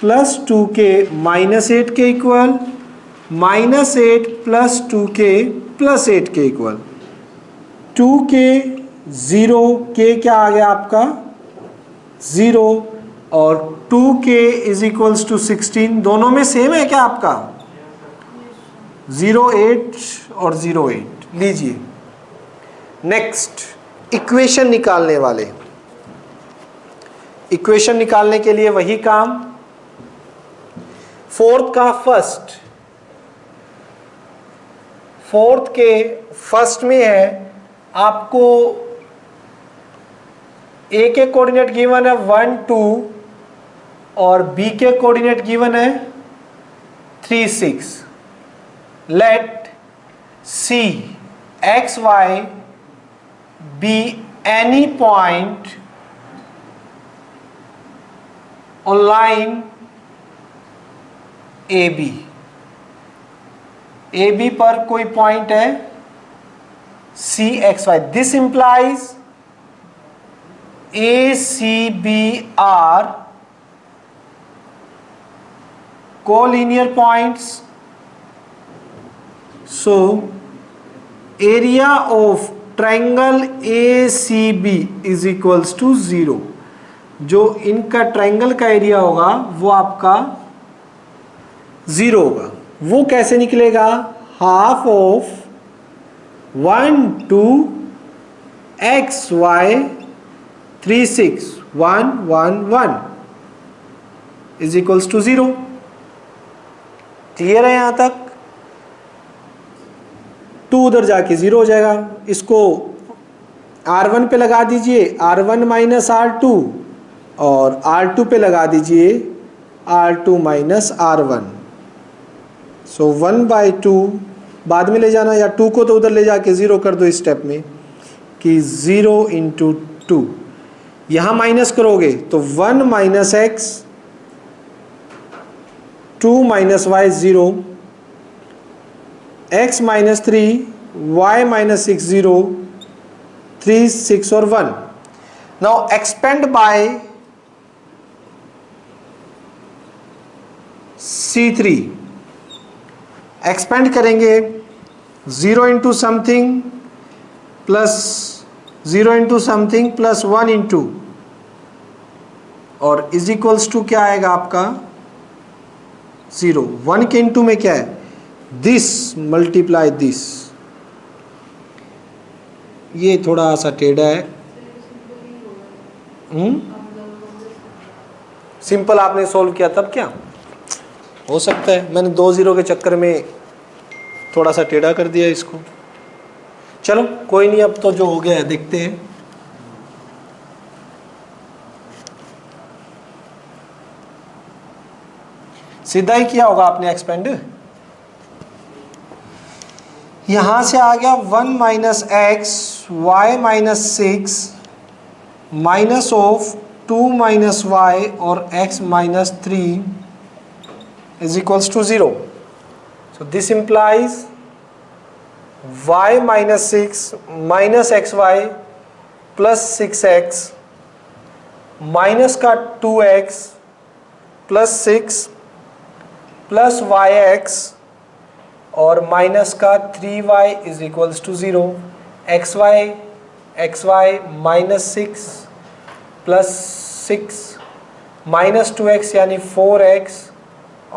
+2K -8 के इक्वल, -8 +2K +8 के इक्वल. 2K 0, K क्या आ गया आपका 0 और 2K इज इक्वल्स टू 16. दोनों में सेम है क्या आपका? 0.8 और 0.8 लीजिए. नेक्स्ट, इक्वेशन निकालने वाले. इक्वेशन निकालने के लिए वही काम. फोर्थ के फर्स्ट में है आपको A के कोऑर्डिनेट गिवन है 1 2 और B के कोऑर्डिनेट गिवन है 3 6. Let C x y be any point on line AB. AB पर कोई पॉइंट है CXY. This implies ACB are collinear points. So area of triangle ACB is equals to 0. जो इनका triangle का area होगा वो आपका 0 होगा. वो कैसे निकलेगा? Half of 1 2 XY 3 6 1 1 1 is equals to 0. Clear है यहां तक? 2 उधर जाके 0 हो जाएगा. इसको R1 पे लगा दीजिए, R1 माइनस R2, और R2 पे लगा दीजिए R2 माइनस R1. सो 1/2 बाद में ले जाना, या 2 को तो उधर ले जाके 0 कर दो इस स्टेप में कि 0 इंटू 2. यहां माइनस करोगे तो 1 minus x 2 minus y 0, x minus 3 y minus 6 0 3 6 और 1. Now expand by C3. Expand करेंगे 0 into something plus 0 into something plus 1 into, और इज इक्वल्स टू क्या आएगा आपका 0. 1 के इंटू में क्या है? This multiply this. ये थोड़ा सा टेढ़ा है. सिंपल आपने सोल्व किया तब क्या हो सकता है, मैंने 2 0 के चक्कर में थोड़ा सा टेढ़ा कर दिया इसको. चलो कोई नहीं, अब तो जो हो गया है देखते हैं. सीधा ही किया होगा आपने एक्सपेंड. यहां से आ गया 1 minus x y minus 6 minus of 2 minus y और x minus 3 is equals to 0. So this implies y minus 6 minus xy plus 6x minus का 2x plus 6 plus yx और माइनस का 3y is equals to 0. xy minus 6 plus 6 minus 2x यानी 4x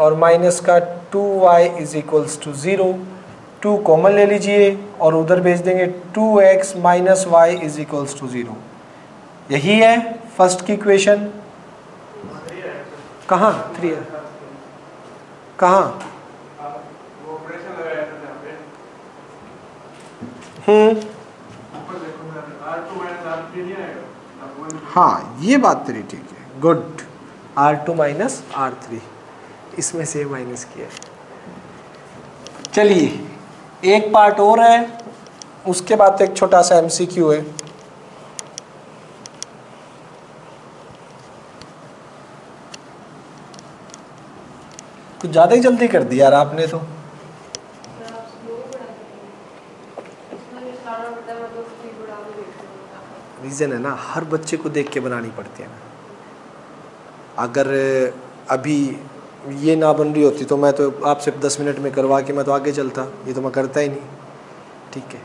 और minus का 2y is equals to 0. 2 common ले लीजिए और उधर भेज देंगे 2x minus y is equals to 0. यही है फर्स्ट की इक्वेशन. कहाँ 3 है? कहाँ? हाँ ये बात तेरी ठीक है. गुड. R2 माइनस R3 इसमें से माइनस किया. चलिए एक पार्ट और है, उसके बाद एक छोटा सा MCQ है. कुछ ज़्यादा ही जल्दी कर दिया यार आपने तो. रीज़न है ना, हर बच्चे को देख के बनानी पड़ती है ना. अगर अभी ये ना बन रही होती तो मैं तो आपसे 10 मिनट में करवा के मैं तो आगे चलता. ये तो मैं करता ही नहीं. ठीक है,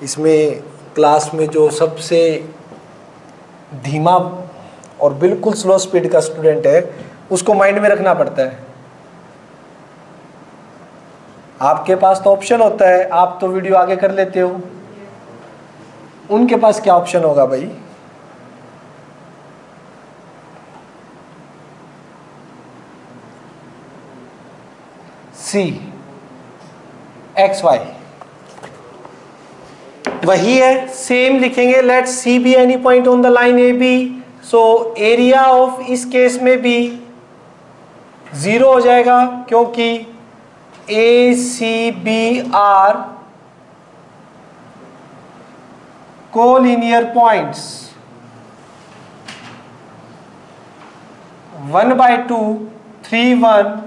इसमें क्लास में जो सबसे धीमा और बिल्कुल स्लो स्पीड का स्टूडेंट है उसको माइंड में रखना पड़ता है. आपके पास तो ऑप्शन होता है, आप तो वीडियो आगे कर लेते हो. उनके पास क्या ऑप्शन होगा भाई? C XY वही है, सेम लिखेंगे. Let C be any point on the line AB. So area of इस केस में भी 0 हो जाएगा क्योंकि ACB are collinear points. 1/2 3 1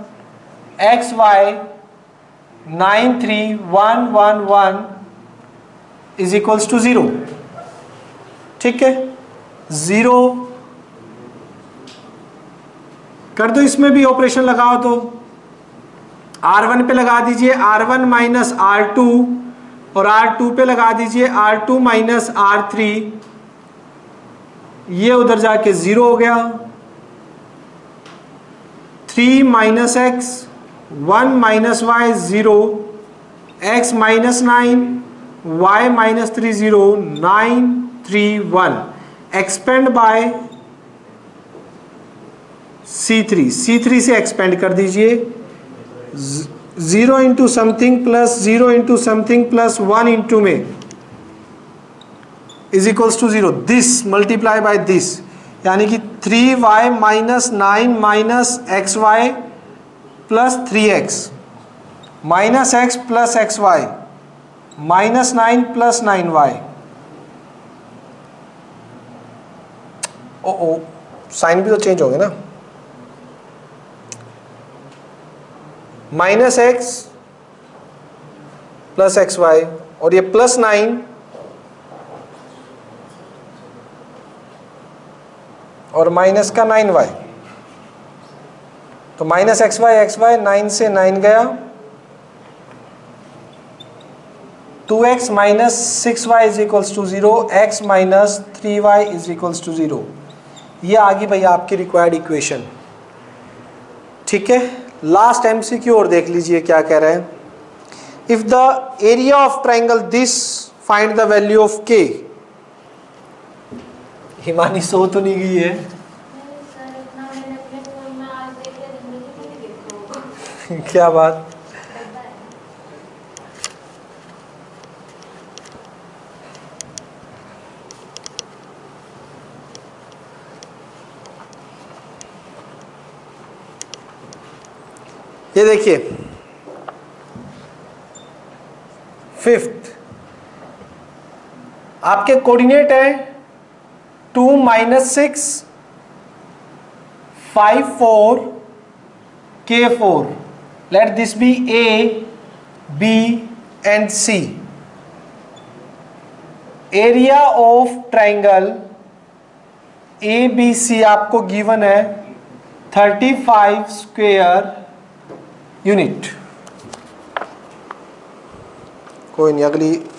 XY 9 3 1 1 1 is equals to 0। ठीक है, 0 कर दो, इसमें भी ऑपरेशन लगाओ तो R1 पे लगा दीजिए R1 माइनस R2 और R2 पे लगा दीजिए R2 माइनस R3, ये उधर जाके 0 हो गया। 3 minus x 1 minus y 0, x minus 9 y minus 3 0, 9 3 1। Expand by C3 से एक्सपेंड कर दीजिए। 0 into something plus 0 into something plus 1 into में is equals to 0। This multiply by this, यानी कि 3y minus 9 minus x y plus 3x minus x plus x y minus 9 plus 9y। ओ sign भी तो change होंगे ना। Minus x plus x y और ये प्लस 9 और माइनस का 9y, तो माइनस एक्स वाई 9 से 9 गया, 2x minus 6y is equals to 0, x minus 3y is equals to 0। ये आ गई भैया आपकी रिक्वायर्ड इक्वेशन। ठीक है, लास्ट एमसीक्यू और देख लीजिए क्या कह रहे हैं। If the area of triangle this find the value of k। Himani सो तो नहीं गई है? क्या बात। ये देखिए, फिफ्थ आपके कोऑर्डिनेट है 2 minus 6 5 4 K4। Let this be A B and C। Area of triangle ABC आपको गिवन है 35 स्क्वायर यूनिट। कोई नहीं,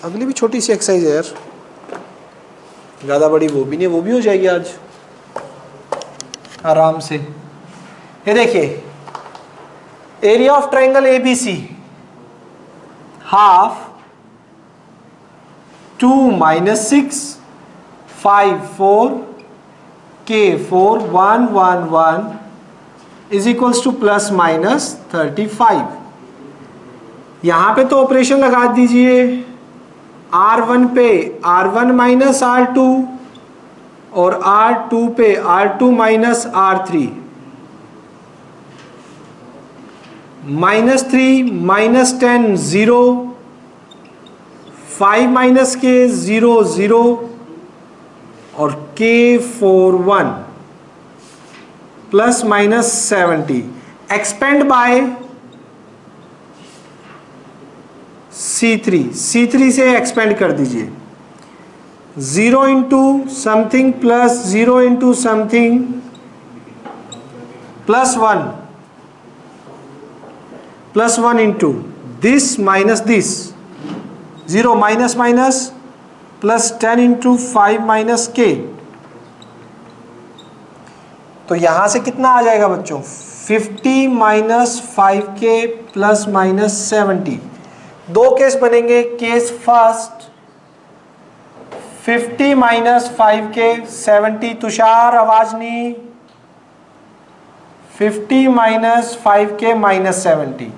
अगली भी छोटी सी एक्सरसाइज है यार, ज़्यादा बड़ी वो भी नहीं, वो भी हो जाएगी आज आराम से। ये देखिए, area of triangle ABC half 2 minus 6 5 4 K4 1 1 1 is equals two plus minus 35। यहां पे तो ऑपरेशन लगा दीजिए, R1 पे R1 माइनस R2 और R2 पे R2 minus R3, minus 3 minus 10 0, 5 minus K 0 0 और K4 1 plus minus 70। Expand by C3 से एक्सपेंड कर दीजिए। 0 into something plus 0 into something plus 1 into this minus this, 0 minus minus plus 10 into 5 minus K। तो यहां से कितना आ जाएगा बच्चों? 50 माइनस 5K प्लस माइनस 70। दो केस बनेंगे। Case first 50 minus 5K 70, Tushar आवाज नहीं। 50 minus 5K minus 70,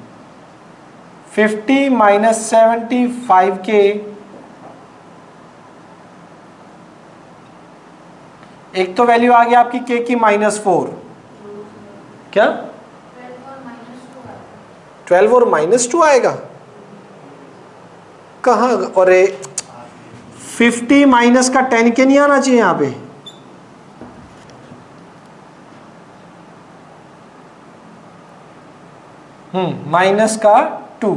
50 minus 70 5K, एक तो वैल्यू आ गई आपकी K की -4, क्या 12 और -2 आएगा कहाँ? अरे 50 माइनस का 10K नहीं आना चाहिए यहाँ पे। माइनस का 2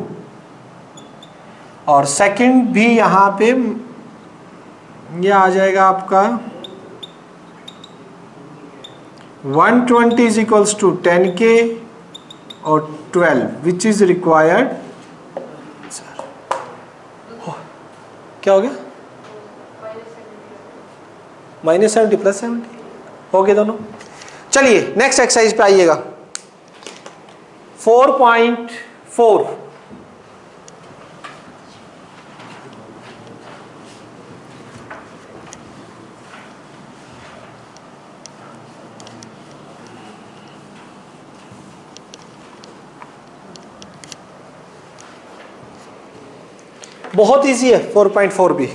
और सेकंड भी यहाँ पे ये आ जाएगा आपका 120 इज इक्वल्स टू 10K और 12 विच इज रिक्वायर्ड। क्या हो गया? -70 + 70 हो गए दोनों। चलिए नेक्स्ट एक्सरसाइज पे आइएगा। 4.4 बहुत इजी है 4.4 भी।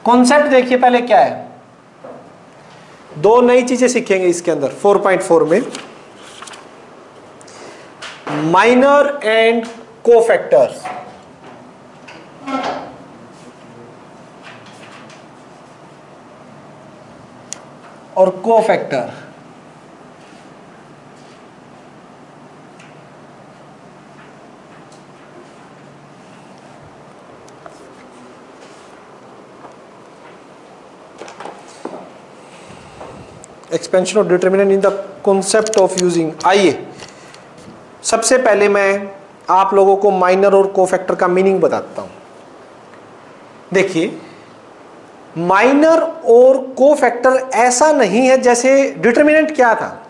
कॉन्सेप्ट देखिए पहले क्या है, दो नई चीजें सीखेंगे इसके अंदर 4.4 में, माइनर एंड कोफैक्टर्स। और cofactor expansion of determinant in the concept of using. आइए सबसे पहले मैं आप लोगों को माइनर और कोफैक्टर का मीनिंग बताता हूं। देखिए माइनर और कोफैक्टर ऐसा नहीं है जैसे डिटर्मिनेंट क्या था।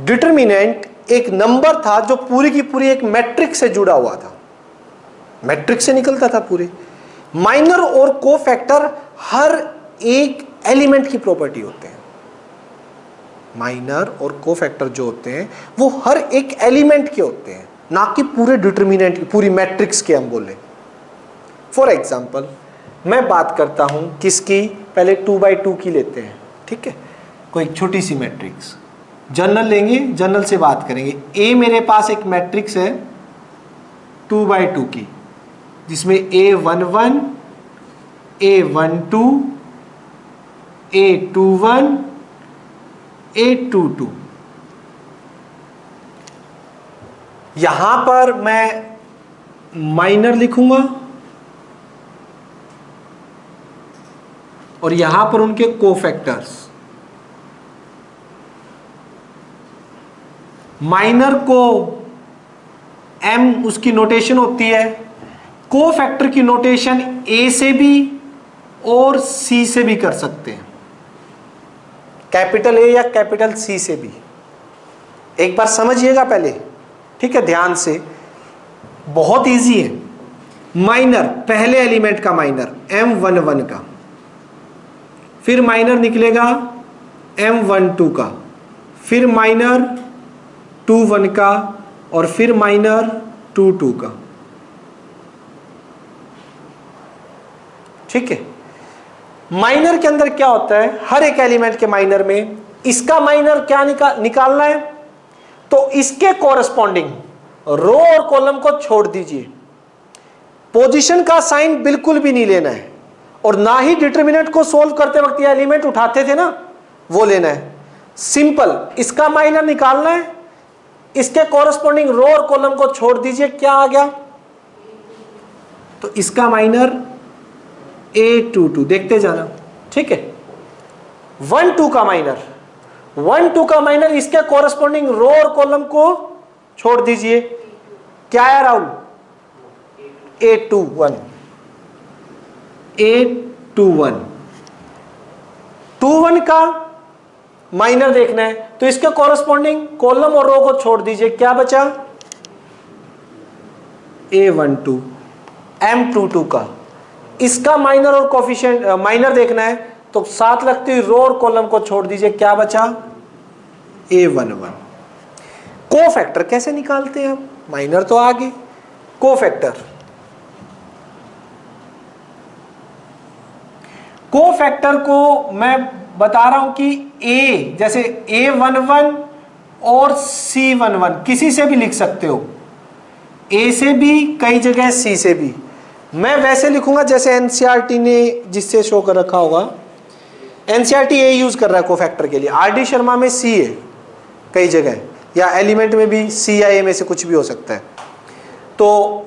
डिटर्मिनेंट एक नंबर था जो पूरी की पूरी एक मैट्रिक्स से जुड़ा हुआ था, मैट्रिक्स से निकलता था पूरे। माइनर और कोफैक्टर हर एक एलिमेंट की प्रॉपर्टी होते हैं। माइनर और कोफैक्टर जो होते हैं वो हर एक एलिमेंट के होते हैं, ना कि पूरे डिटर्मिनेंट की, पूरी मैट्रिक्स के हम बोले। फॉर एग्जाम्पल मैं बात करता हूं किसकी, पहले 2/2 की लेते हैं, ठीक है, कोई छोटी सी मैट्रिक्स, जनरल लेंगे, जनरल से बात करेंगे। ए मेरे पास एक मैट्रिक्स है 2/2 की, जिसमें A11, A12, A21, A22। यहां पर मैं माइनर लिखूंगा और यहां पर उनके कोफैक्टर्स। माइनर को M उसकी नोटेशन होती है, कोफैक्टर की नोटेशन A से भी और C से भी कर सकते हैं, कैपिटल A या कैपिटल C से भी। एक बार समझिएगा पहले, ठीक है, ध्यान से, बहुत इजी है। माइनर पहले एलिमेंट का माइनर M11 का, फिर माइनर निकलेगा M12 का, फिर माइनर 21 का और फिर माइनर 22 का, ठीक है। माइनर के अंदर क्या होता है, हर एक एलिमेंट के माइनर में इसका माइनर क्या निकालना है, तो इसके कॉरस्पॉन्डिंग रो और कॉलम को छोड़ दीजिए, पोजीशन का साइन बिल्कुल भी नहीं लेना है, और ना ही डिटरमिनेंट को सोल्व करते वक्त ये एलिमेंट उठाते थे ना, वो लेना है। सिंपल इसका माइनर निकालना है, इसके कॉरस्पॉन्डिंग रो और कॉलम को छोड़ दीजिए, क्या आ गया, तो इसका माइनर A22, देखते जाना, ठीक है। 1-2 का माइनर, 1-2 का माइनर इसके कॉरस्पॉन्डिंग रो और कॉलम को छोड़ दीजिए, क्या है राहुल, A21, A21। 21 का माइनर देखना है तो इसके कॉरस्पॉन्डिंग कॉलम और रो को छोड़ दीजिए, क्या बचा, A12। M22 का इसका माइनर और कोफिशिएंट माइनर देखना है तो साथ लगती हुई रो और कॉलम को छोड़ दीजिए, क्या बचा, A11। कोफैक्टर कैसे निकालते हैं हम, माइनर तो आगे, कोफैक्टर को मैं बता रहा हूं कि A, जैसे A11 और C11 किसी से भी लिख सकते हो, A से भी कई जगह, C से भी। मैं वैसे लिखूंगा जैसे एनसीईआरटी ने जिससे शो कर रखा होगा, एनसीईआरटी A यूज कर रहा है कोफैक्टर के लिए, आरडी शर्मा में C है कई जगह, या एलिमेंट में भी C या A में से कुछ भी हो सकता है। तो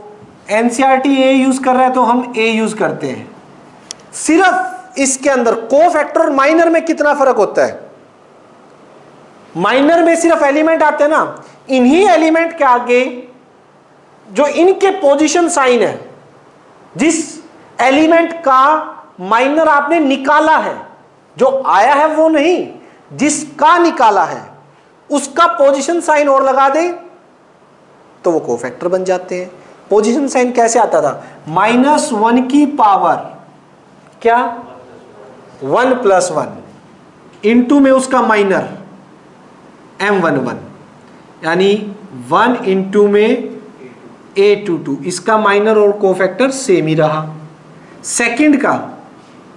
एनसीईआरटी ए यूज कर रहा है तो हम ए यूज करते हैं। सिर्फ इसके अंदर कोफैक्टर और माइनर में कितना फर्क होता है? माइनर में सिर्फ एलिमेंट आते हैं ना, इन्हीं एलिमेंट के आगे जो इनके पोजीशन साइन है, जिस एलिमेंट का माइनर आपने निकाला है, जो आया है वो नहीं, जिसका निकाला है उसका पोजीशन साइन और लगा दे तो वो कोफैक्टर बन जाते हैं। पोजीशन साइन कैसे आता था? -1 की पावर क्या 1 + 1 इंटू में उसका माइनर M11, यानी 1 इंटू में A22, इसका माइनर और कोफैक्टर सेम ही रहा। सेकंड का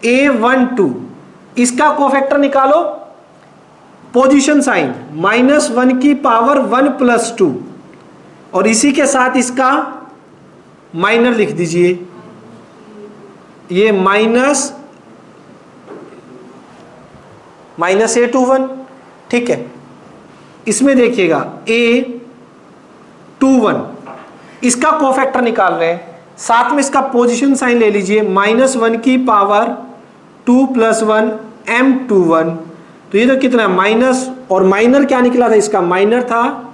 A12, इसका कोफैक्टर निकालो, पोजीशन साइन -1 की पावर 1 + 2, और इसी के साथ इसका माइनर लिख दीजिए, ये -A21, ठीक है। इसमें देखिएगा A21, इसका कोफैक्टर निकाल रहे हैं, साथ में इसका पोजीशन साइन ले लीजिए, -1 की पावर 2 + 1 M21, तो ये तो कितना माइनस, और माइनर क्या निकला था? इसका माइनर था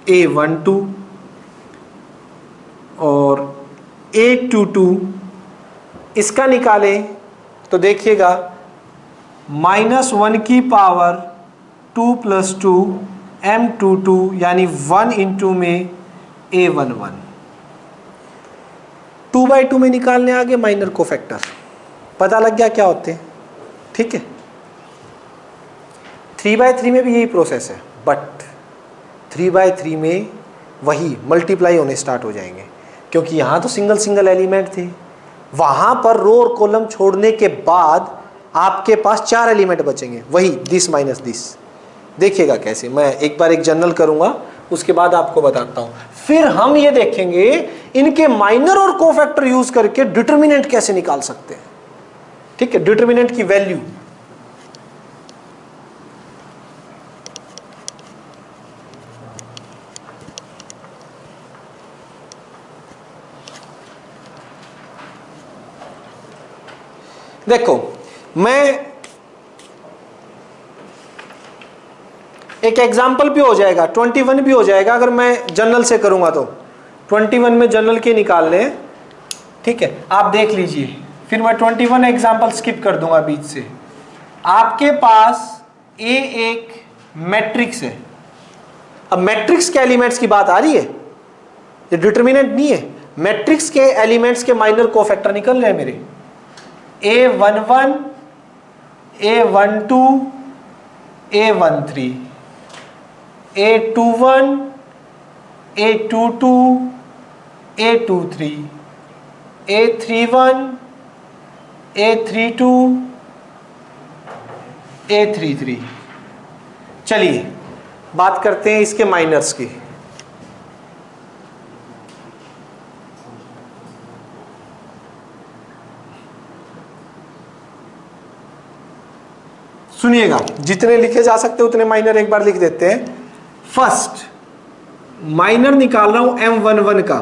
A12, और A22 इसका निकाले तो देखिएगा -1 की पावर 2 + 2 M22, यानी 1 इंटू में A11। 2/2 में निकालने आगे माइनर कोफैक्टर, पता लग गया क्या होते हैं, ठीक है। 3/3 में भी यही प्रोसेस है, बट 3/3 में वही मल्टीप्लाई होने स्टार्ट हो जाएंगे, क्योंकि यहाँ तो सिंगल सिंगल एलिमेंट थे, वहाँ पर रो और कॉलम छोड़ने के बाद आपके पास 4 एलिमेंट बचेंगे, वही दिस माइनस दिस। देखिएगा कैसे, मैं एक बार एक जनरल करूँगा, उसके बाद आपको बताता हूँ। फिर हम ये देखेंगे इनके माइनर और कोफैक्टर यूज करके डिटर्मिनेंट कैसे निकाल सकते हैं, ठीक है, डिटर्मिनेंट की वैल्यू। देखो, मैं एक एग्जाम्पल भी हो जाएगा, 21 भी हो जाएगा अगर मैं जनरल से करूंगा तो। 21 में जनरल के निकालने, ठीक है, आप देख लीजिए, फिर मैं 21 एग्जाम्पल स्किप कर दूंगा बीच से। आपके पास ए एक मैट्रिक्स है। अब मैट्रिक्स के एलिमेंट्स की बात आ रही है, ये डिटर्मिनेंट नहीं है। मैट्रिक्स के एलिमेंट्स के माइनर कोफैक्टर निकल रहे हैं मेरे, A11, A12, A13, A21, A22, A23, A31, A32, A33। चलिए बात करते हैं इसके माइनर्स की। सुनिएगा, जितने लिखे जा सकते उतने माइनर एक बार लिख देते हैं। फर्स्ट माइनर निकाल रहा हूं M11 का,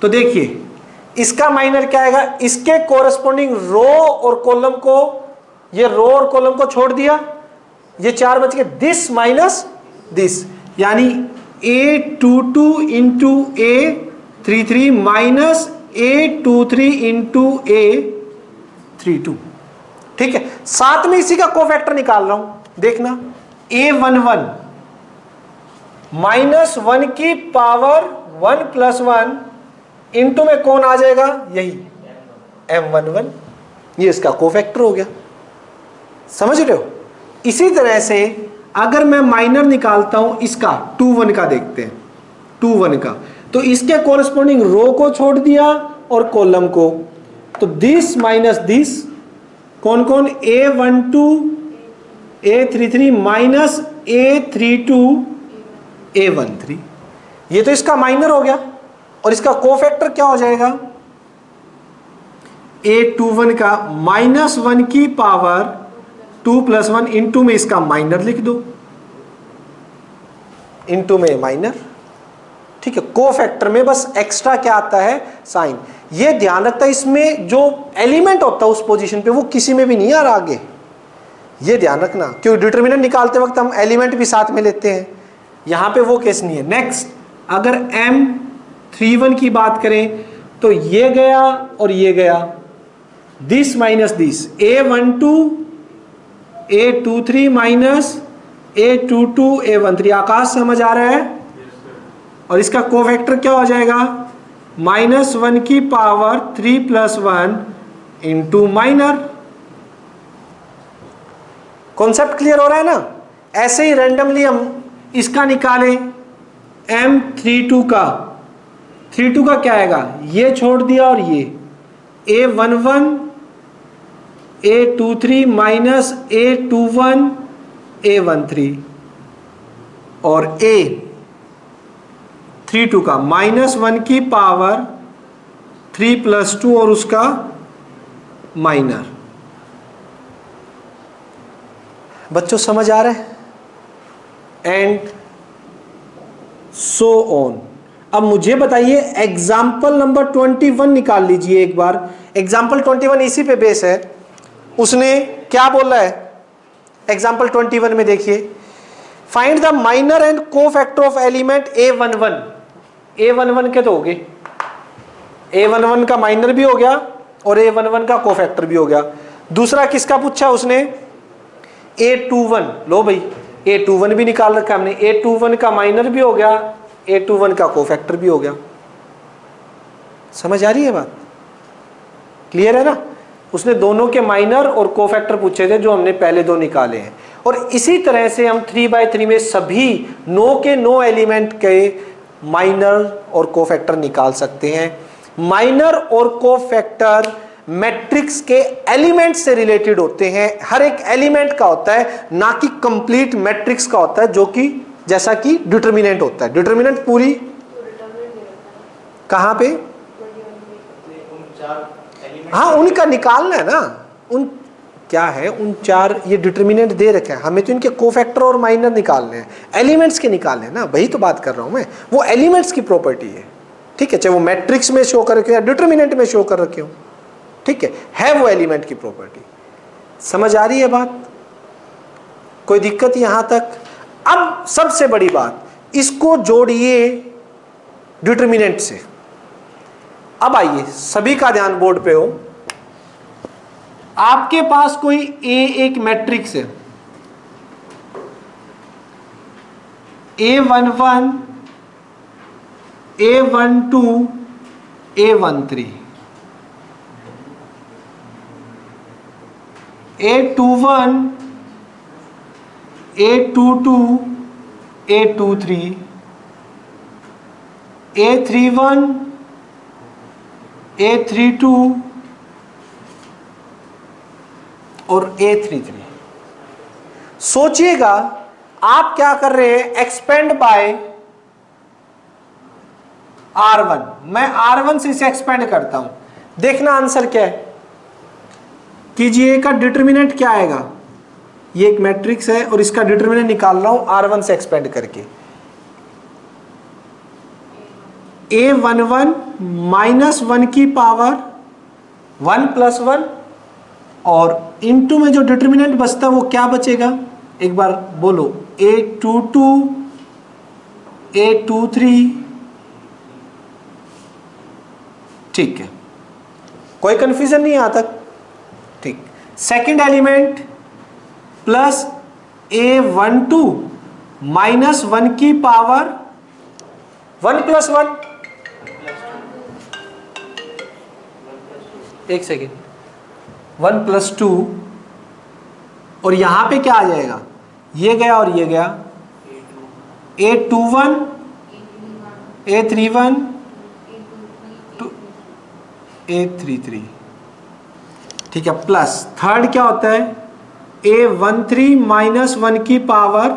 तो देखिए इसका माइनर क्या आएगा, इसके कोरस्पॉन्डिंग रो और कॉलम को, ये रो और कॉलम को छोड़ दिया, ये 4 बच गए, दिस माइनस दिस, यानी A22 into A33 minus A23 into A32, ठीक है। साथ में इसी का कोफैक्टर निकाल रहा हूं, देखना A11 -1 की पावर 1 + 1 इंटू में कौन आ जाएगा, यही M11, ये इसका कोफैक्टर हो गया। समझ रहे हो? इसी तरह से अगर मैं माइनर निकालता हूं इसका 21 का, देखते हैं 21 का, तो इसके कोरस्पॉन्डिंग रो को छोड़ दिया और कॉलम को, तो दिस माइनस दिस, कौन कौन, A12 A33 minus A32 A13, ये तो इसका माइनर हो गया, और इसका कोफैक्टर क्या हो जाएगा, A21 का -1 की पावर 2 + 1 इंटू में इसका माइनर लिख दो, इंटू में माइनर, ठीक है, कोफैक्टर में बस एक्स्ट्रा क्या आता है, साइन। ये ध्यान रखता है, इसमें जो एलिमेंट होता है उस पोजीशन पे वो किसी में भी नहीं आ रहा आगे, ये ध्यान रखना, क्योंकि डिटरमिनेंट निकालते वक्त हम एलिमेंट भी साथ में लेते हैं, यहां पे वो केस नहीं है। नेक्स्ट, अगर M31 की बात करें तो ये गया और ये गया, this minus this, A12 A23 minus A22 A13। आकाश समझ आ रहा है? और इसका कोफैक्टर क्या हो जाएगा, -1 की power 3 + 1 into minor. Concept clear हो रहा है ना? ऐसे ही रैंडमली हम इसका निकालें, M32 का, 32 का क्या आएगा, ये छोड़ दिया और ये A11 A23 minus A21 A13, और A32 का -1 की पावर 3 + 2 और उसका माइनर। बच्चों समझ आ रहा है? And so on. अब मुझे बताइए एग्जाम्पल नंबर 21 निकाल लीजिए एक बार। एग्जाम्पल 21 इसी पे बेस है। उसने क्या बोला है एग्जाम्पल 21 में, देखिए, find the minor and cofactor of element A11। A11 के तो हो गए, A11 का माइनर भी हो गया और A11 का कोफैक्टर भी हो गया। दूसरा किसका पूछा उसने, A21। लो भाई, A21 भी निकाल रखा है हमने, A21 का माइनर भी हो गया, A21 का कोफैक्टर भी हो गया। समझ आ रही है बात? क्लियर है ना? उसने दोनों के माइनर और कोफैक्टर पूछे थे, जो हमने पहले दो निकाले हैं। और इसी तरह से हम 3/3 में सभी नो एलिमेंट के माइनर और कोफैक्टर निकाल सकते हैं। माइनर और कोफैक्टर मैट्रिक्स के एलिमेंट से रिलेटेड होते हैं, हर एक एलिमेंट का होता है, ना कि कंप्लीट मैट्रिक्स का होता है, जो कि जैसा कि डिटरमिनेंट होता है। डिटरमिनेंट पूरी कहां पे, हाँ उनका निकालना है ना, उन क्या है, उन चार ये डिटरमिनेंट दे रखे हैं हमें, तो इनके कोफैक्टर और माइनर निकालने हैं, एलिमेंट्स के निकालने हैं ना, वही तो बात कर रहा हूं मैं। वो एलिमेंट्स की प्रॉपर्टी है, ठीक है, चाहे वो मैट्रिक्स में शो कर रखे हो या डिटरमिनेंट में शो कर रखे हो, ठीक है वो एलिमेंट की प्रॉपर्टी। समझ आ रही है बात? कोई दिक्कत यहां तक? अब सबसे बड़ी बात, इसको जोड़िए डिटरमिनेंट से। अब आइए, सभी का ध्यान बोर्ड पे हो। आपके पास कोई एक मैट्रिक्स है, A11 A12 A13, A21 A22 A23, A31 A32 और A33। सोचिएगा आप क्या कर रहे हैं, एक्सपेंड बाय R1। मैं R1 से इसे एक्सपेंड करता हूं, देखना आंसर क्या है। कीजिए, का डिटरमिनेंट क्या आएगा, ये एक मैट्रिक्स है और इसका डिटरमिनेंट निकाल रहा हूं R1 से एक्सपेंड करके। A11 -1 की पावर 1 + 1 और इनटू में जो डिटरमिनेंट बचता है वो क्या बचेगा, एक बार बोलो, A22 A23। ठीक है, कोई कंफ्यूजन नहीं आता? ठीक। सेकंड एलिमेंट प्लस A12 -1 की पावर 1 + 1, एक सेकेंड, 1 + 2, और यहां पे क्या आ जाएगा, ये गया और ये गया, A21 A31 A33, ठीक है, प्लस थर्ड क्या होता है, A13 -1 की पावर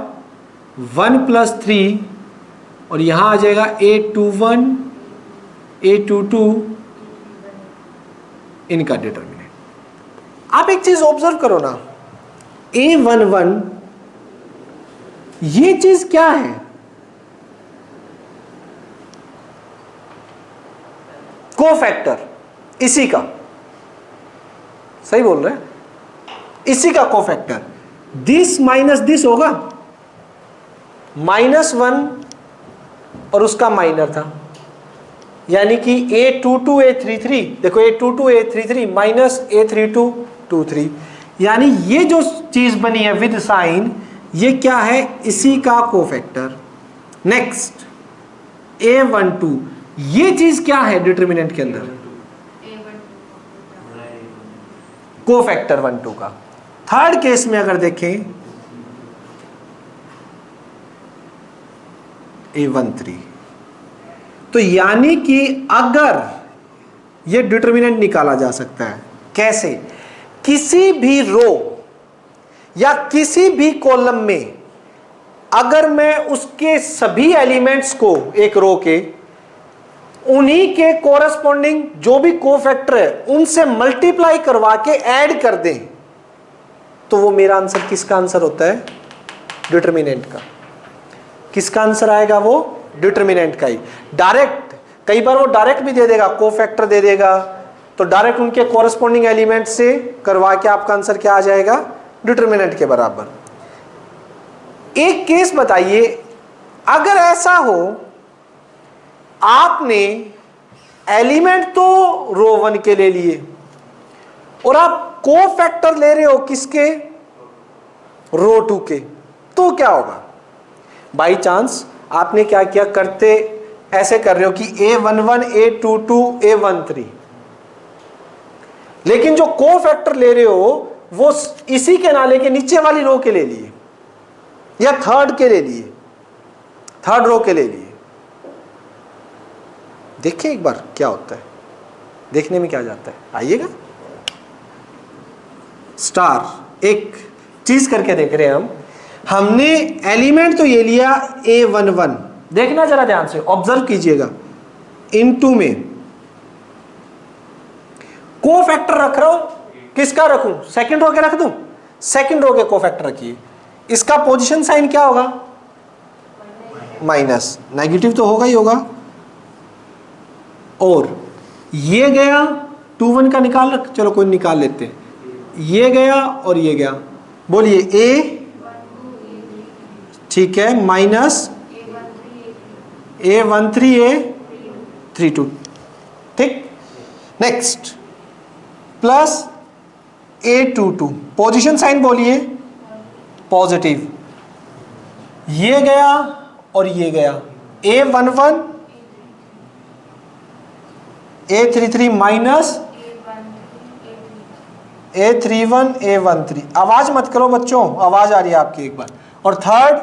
1 + 3, और यहां आ जाएगा A21 A22, इनका डिटरमिनेंट। आप एक चीज ऑब्जर्व करो ना, A11 ये चीज क्या है, कोफैक्टर, इसी का, सही बोल रहे हैं, इसी का कोफैक्टर, दिस माइनस दिस होगा, -1 और उसका माइनर था, यानी कि A22 A33, देखो A22 A33 माइनस A32 23, यानी ये जो चीज बनी है विद साइन, ये क्या है, इसी का कोफैक्टर। नेक्स्ट A12, ये चीज क्या है डिटरमिनेंट के अंदर, कोफैक्टर 1 2 का। थर्ड केस में अगर देखें A13, तो यानी कि अगर ये डिटरमिनेंट निकाला जा सकता है कैसे, किसी भी रो या किसी भी कॉलम में अगर मैं उसके सभी एलिमेंट्स को एक रो के उन्हीं के कोरस्पॉन्डिंग जो भी कोफैक्टर है उनसे मल्टीप्लाई करवा के ऐड कर दें, तो वो मेरा आंसर किसका आंसर होता है, डिटरमिनेंट का। किसका आंसर आएगा, वो डिटरमिनेंट का ही। डायरेक्ट, कई बार वो डायरेक्ट भी दे देगा, कोफैक्टर दे देगा, तो डायरेक्ट उनके कोरस्पॉन्डिंग एलिमेंट से करवा के आपका आंसर क्या आ जाएगा, डिटरमिनेंट के बराबर। एक केस बताइए, अगर ऐसा हो आपने एलिमेंट तो रो 1 के ले लिए और आप कोफैक्टर ले रहे हो किसके, रो 2 के, तो क्या होगा। बाई चांस आपने क्या किया, करते ऐसे कर रहे हो कि A11 A22 A13, लेकिन जो कोफैक्टर ले रहे हो वो इसी के नाले के नीचे वाली रो के ले लिए या थर्ड के ले लिए, थर्ड रो के ले लिए। देखिए एक बार क्या होता है, देखने में क्या जाता है, आइएगा। स्टार एक चीज करके देख रहे हैं हमने एलिमेंट तो ये लिया A11, देखना जरा ध्यान से, ऑब्जर्व कीजिएगा, इनटू में कोफैक्टर रख रहा हूं, किसका रखूं, सेकंड रो के रख दूं, सेकंड रो के कोफैक्टर रखिए, इसका पोजीशन साइन क्या होगा, माइनस, नेगेटिव तो होगा ही होगा। और ये गया 2 1 का निकाल रख, चलो कोई निकाल लेते हैं, ये गया और ये गया, बोलिए A, ठीक है, माइनस A13 A32, ठीक। Next plus A22, position sign बोलिए पॉजिटिव, ये गया और ये गया, A11 A33 minus A31 A13, आवाज मत करो बच्चों, आवाज आ रही है आपकी एक बार। और थर्ड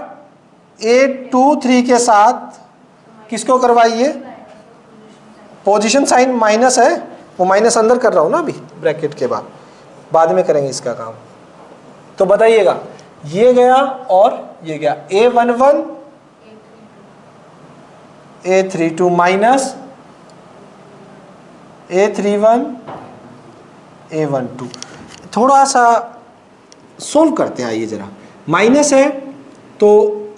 A23 के साथ किसको करवाइए, पोजीशन साइन माइनस है, वो माइनस अंदर कर रहा हूं ना अभी ब्रैकेट के बाद में करेंगे इसका काम। तो बताइएगा, ये गया और ये गया, A11 A32 minus A31 A12, थोड़ा सा सोल्व करते हैं, आइए जरा। माइनस है तो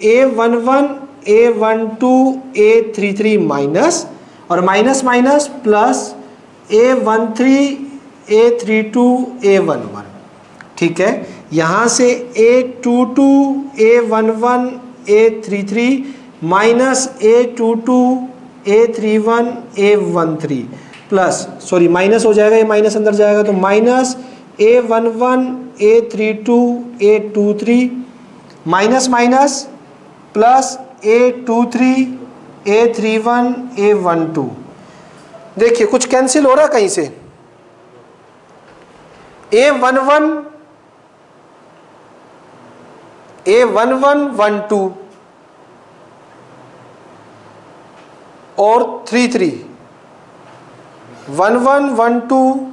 A11 A12 A33 माइनस, और minus minus plus A13 A32 A11, ठीक है। यहाँ से A22 A11 A33 minus A22 A31 A13 plus, sorry minus हो जाएगा, ये माइनस अंदर जाएगा तो minus A11 A32 A23 minus minus plus A23 A31 A12। देखिए कुछ कैंसिल हो रहा है कहीं से, A11 12 और 33 11 12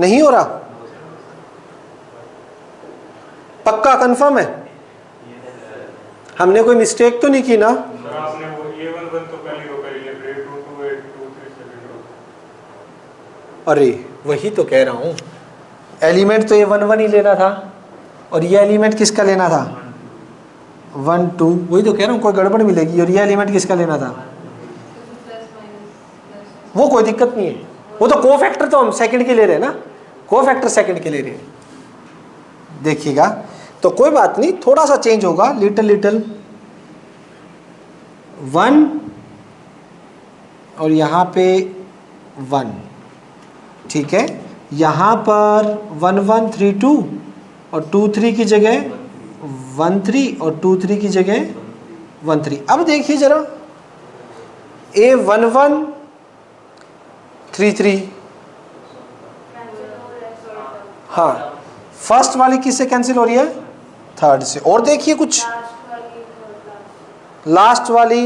नहीं हो रहा, पक्का कंफर्म है, हमने कोई मिस्टेक तो नहीं की ना। आपने वो A11 तो पहली रो कर लिया, फिर A22 A23 सेकंड रो। अरे वही तो कह रहा हूं, एलिमेंट तो A11 ही लेना था और ये एलिमेंट किसका लेना था, 1 2, वही तो कह रहा हूं, कोई गड़बड़ मिलेगी। और ये एलिमेंट किसका लेना था, वो कोई दिक्कत नहीं है, वो तो कोफैक्टर तो हम सेकंड के ले रहे हैं ना, कोफैक्टर सेकंड के ले रहे हैं। देखिएगा तो कोई बात नहीं, थोड़ा सा चेंज होगा, लिटिल लिटिल 1 और यहाँ पे 1, ठीक है। यहाँ पर 1 1 3 2 और 2 3 की जगह 1 3 और 2 3 की जगह 1 3। अब देखिए जरा, A 1 1 3 3, हाँ फर्स्ट वाली किससे कैंसिल हो रही है, थर्ड से। और देखिए कुछ लास्ट वाली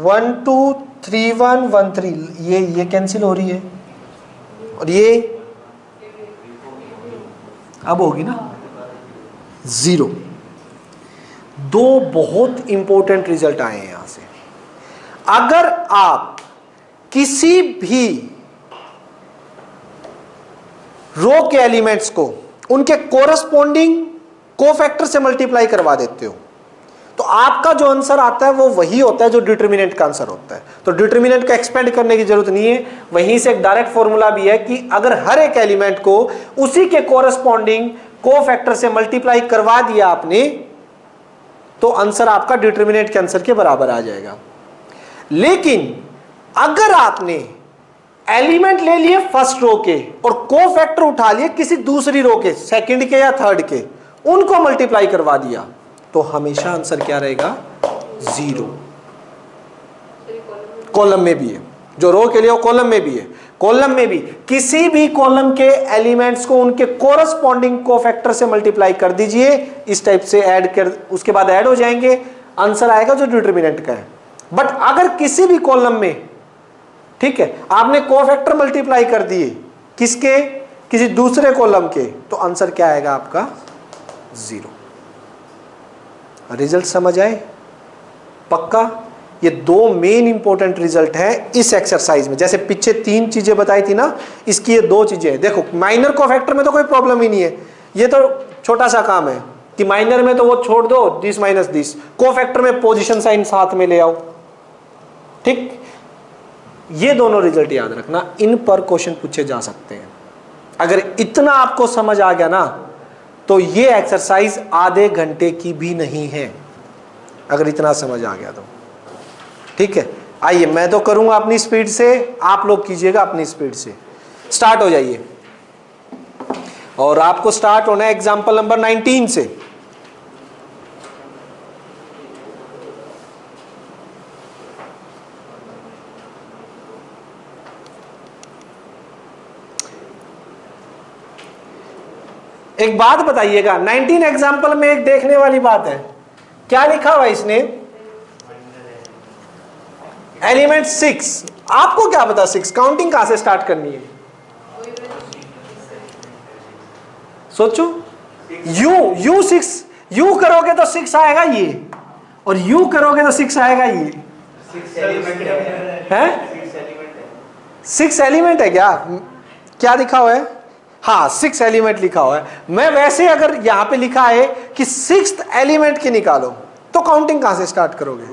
1 2 3 1 1 3, ये कैंसिल हो रही है, और ये अब होगी ना 0। दो बहुत इंपॉर्टेंट रिजल्ट आए हैं यहां से। अगर आप किसी भी रो के एलिमेंट्स को उनके कोरस्पॉन्डिंग कोफैक्टर से मल्टीप्लाई करवा देते हो तो आपका जो आंसर आता है वो वही होता है जो डिटर्मिनेंट का आंसर होता है। तो डिटर्मिनेंट को एक्सपेंड करने की जरूरत नहीं है, वहीं से एक डायरेक्ट फॉर्मूला भी है कि अगर हर एक एलिमेंट को उसी के कोरस्पॉन्डिंग कोफैक्टर से मल्टीप्लाई करवा दिया आपने तो आंसर आपका डिटर्मिनेंट के आंसर के बराबर आ जाएगा। लेकिन अगर आपने एलिमेंट ले लिए फर्स्ट रो के और कोफैक्टर उठा लिए किसी दूसरी रो के, सेकंड के या थर्ड के, उनको मल्टीप्लाई करवा दिया तो हमेशा आंसर क्या रहेगा, 0। कॉलम में भी है, जो रो के लिए वो कॉलम में भी है, कॉलम में भी किसी भी कॉलम के एलिमेंट्स को उनके कोरस्पॉन्डिंग कोफैक्टर से मल्टीप्लाई कर दीजिए, इस टाइप से ऐड कर, उसके बाद ऐड हो जाएंगे, आंसर आएगा जो डिटर्मिनेंट का है। बट अगर किसी भी कॉलम में, ठीक है, आपने कोफैक्टर मल्टीप्लाई कर दिए किसके, किसी दूसरे कॉलम के, तो आंसर क्या आएगा आपका, 0। रिजल्ट समझ आए पक्का? ये दो मेन इंपॉर्टेंट रिजल्ट है इस एक्सरसाइज में। जैसे पीछे 3 चीजें बताई थी ना, इसकी ये 2 चीजें हैं। देखो माइनर कोफैक्टर में तो कोई प्रॉब्लम ही नहीं है, ये तो छोटा सा काम है कि माइनर में तो वो छोड़ दो दिस माइनस दिस, कोफैक्टर में पोजीशन साइन साथ में ले आओ, ठीक। ये दोनों रिजल्ट याद रखना, इन पर क्वेश्चन पूछे जा सकते हैं। अगर इतना आपको समझ आ गया ना तो ये एक्सरसाइज आधे घंटे की भी नहीं है, अगर इतना समझ आ गया तो, ठीक है। आइए मैं तो करूंगा अपनी स्पीड से, आप लोग कीजिएगा अपनी स्पीड से। स्टार्ट हो जाइए, और आपको स्टार्ट होना है एग्जांपल नंबर 19 से। एक बात बताइएगा, 19 एग्जाम्पल में एक देखने वाली बात है, क्या लिखा हुआ इसने, एलिमेंट 6। आपको क्या पता 6 काउंटिंग कहां से स्टार्ट करनी है, सोचो। यू 6 यू करोगे तो 6 आएगा ये, और यू करोगे तो 6 आएगा ये। 6 एलिमेंट है क्या लिखा हुआ है, हाँ 6 एलिमेंट लिखा हुआ है। मैं वैसे अगर यहां पे लिखा है कि 6th एलिमेंट की निकालो तो काउंटिंग कहां से स्टार्ट करोगे,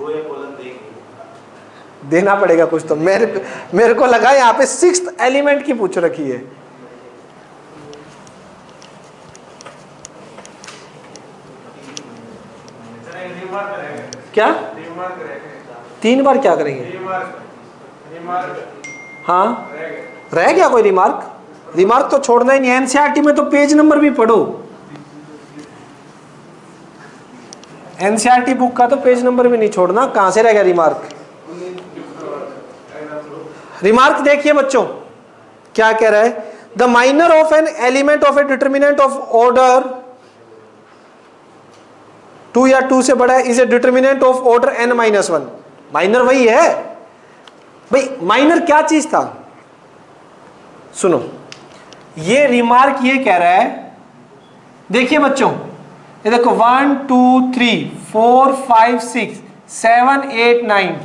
देना पड़ेगा कुछ तो। मेरे को लगा यहां पे 6th एलिमेंट की पूछ रखी है। क्या 3 बार क्या करेंगे, हाँ रह गया कोई रिमार्क, रिमार्क तो छोड़ना ही नहीं। एनसीईआरटी में तो पेज नंबर भी पढ़ो, एनसीईआरटी बुक का तो पेज नंबर भी नहीं छोड़ना, कहां से रह गया रिमार्क। रिमार्क देखिए बच्चों क्या कह रहा है, the minor of an element of A determinant of order 2 या 2 से बड़ा is a determinant of order n-1। Minor वही है भाई, माइनर क्या चीज था, सुनो। ये रिमार्क ये कह रहा है, देखिए बच्चों ये देखो 1 2 3 4 5 6 7 8 9,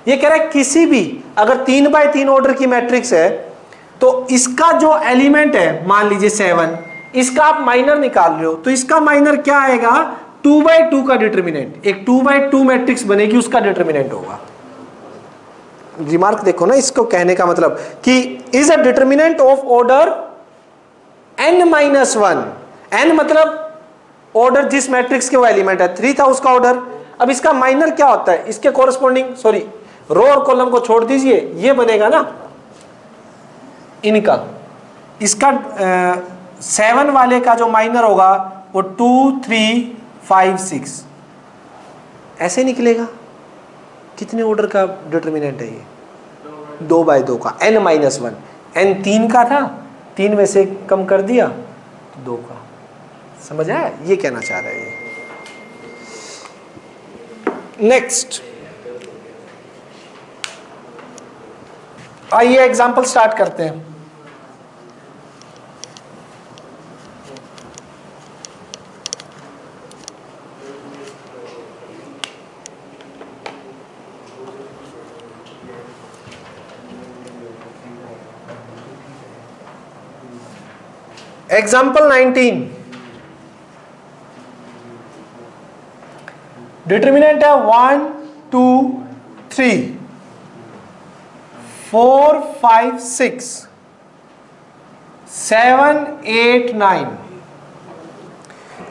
ये कह रहा है किसी भी अगर 3x3 ऑर्डर की मैट्रिक्स है तो इसका जो एलिमेंट है, मान लीजिए 7, इसका आप माइनर निकाल रहे हो तो इसका माइनर क्या आएगा, 2x2 का डिटर्मिनेंट। एक 2x2 मैट्रिक्स बनेगी उसका डिटर्मिनेंट होगा, रिमार्क देखो ना, इसको कहने का मतलब कि is a determinant of order n-1, n मतलब ऑर्डर जिस मैट्रिक्स के वो एलिमेंट है, 3 था उसका ऑर्डर। अब इसका माइनर क्या होता है, इसके कोरस्पॉन्डिंग, सॉरी रो और कॉलम को छोड़ दीजिए, ये बनेगा ना इनका, इसका 7 वाले का जो माइनर होगा वो 2, 3, 5, 6 ऐसे निकलेगा। कितने ऑर्डर का डिटर्मिनेंट है ये? 2/2 का, n-1, n 3 का था, 3 में से कम कर दिया तो 2 का। समझ आया, ये कहना चाह रहे हैं। नेक्स्ट आइए एग्जांपल स्टार्ट करते हैं। एग्जाम्पल 19, डिटर्मिनेंट है 1, 2, 3, 4, 5, 6, 7, 8, 9।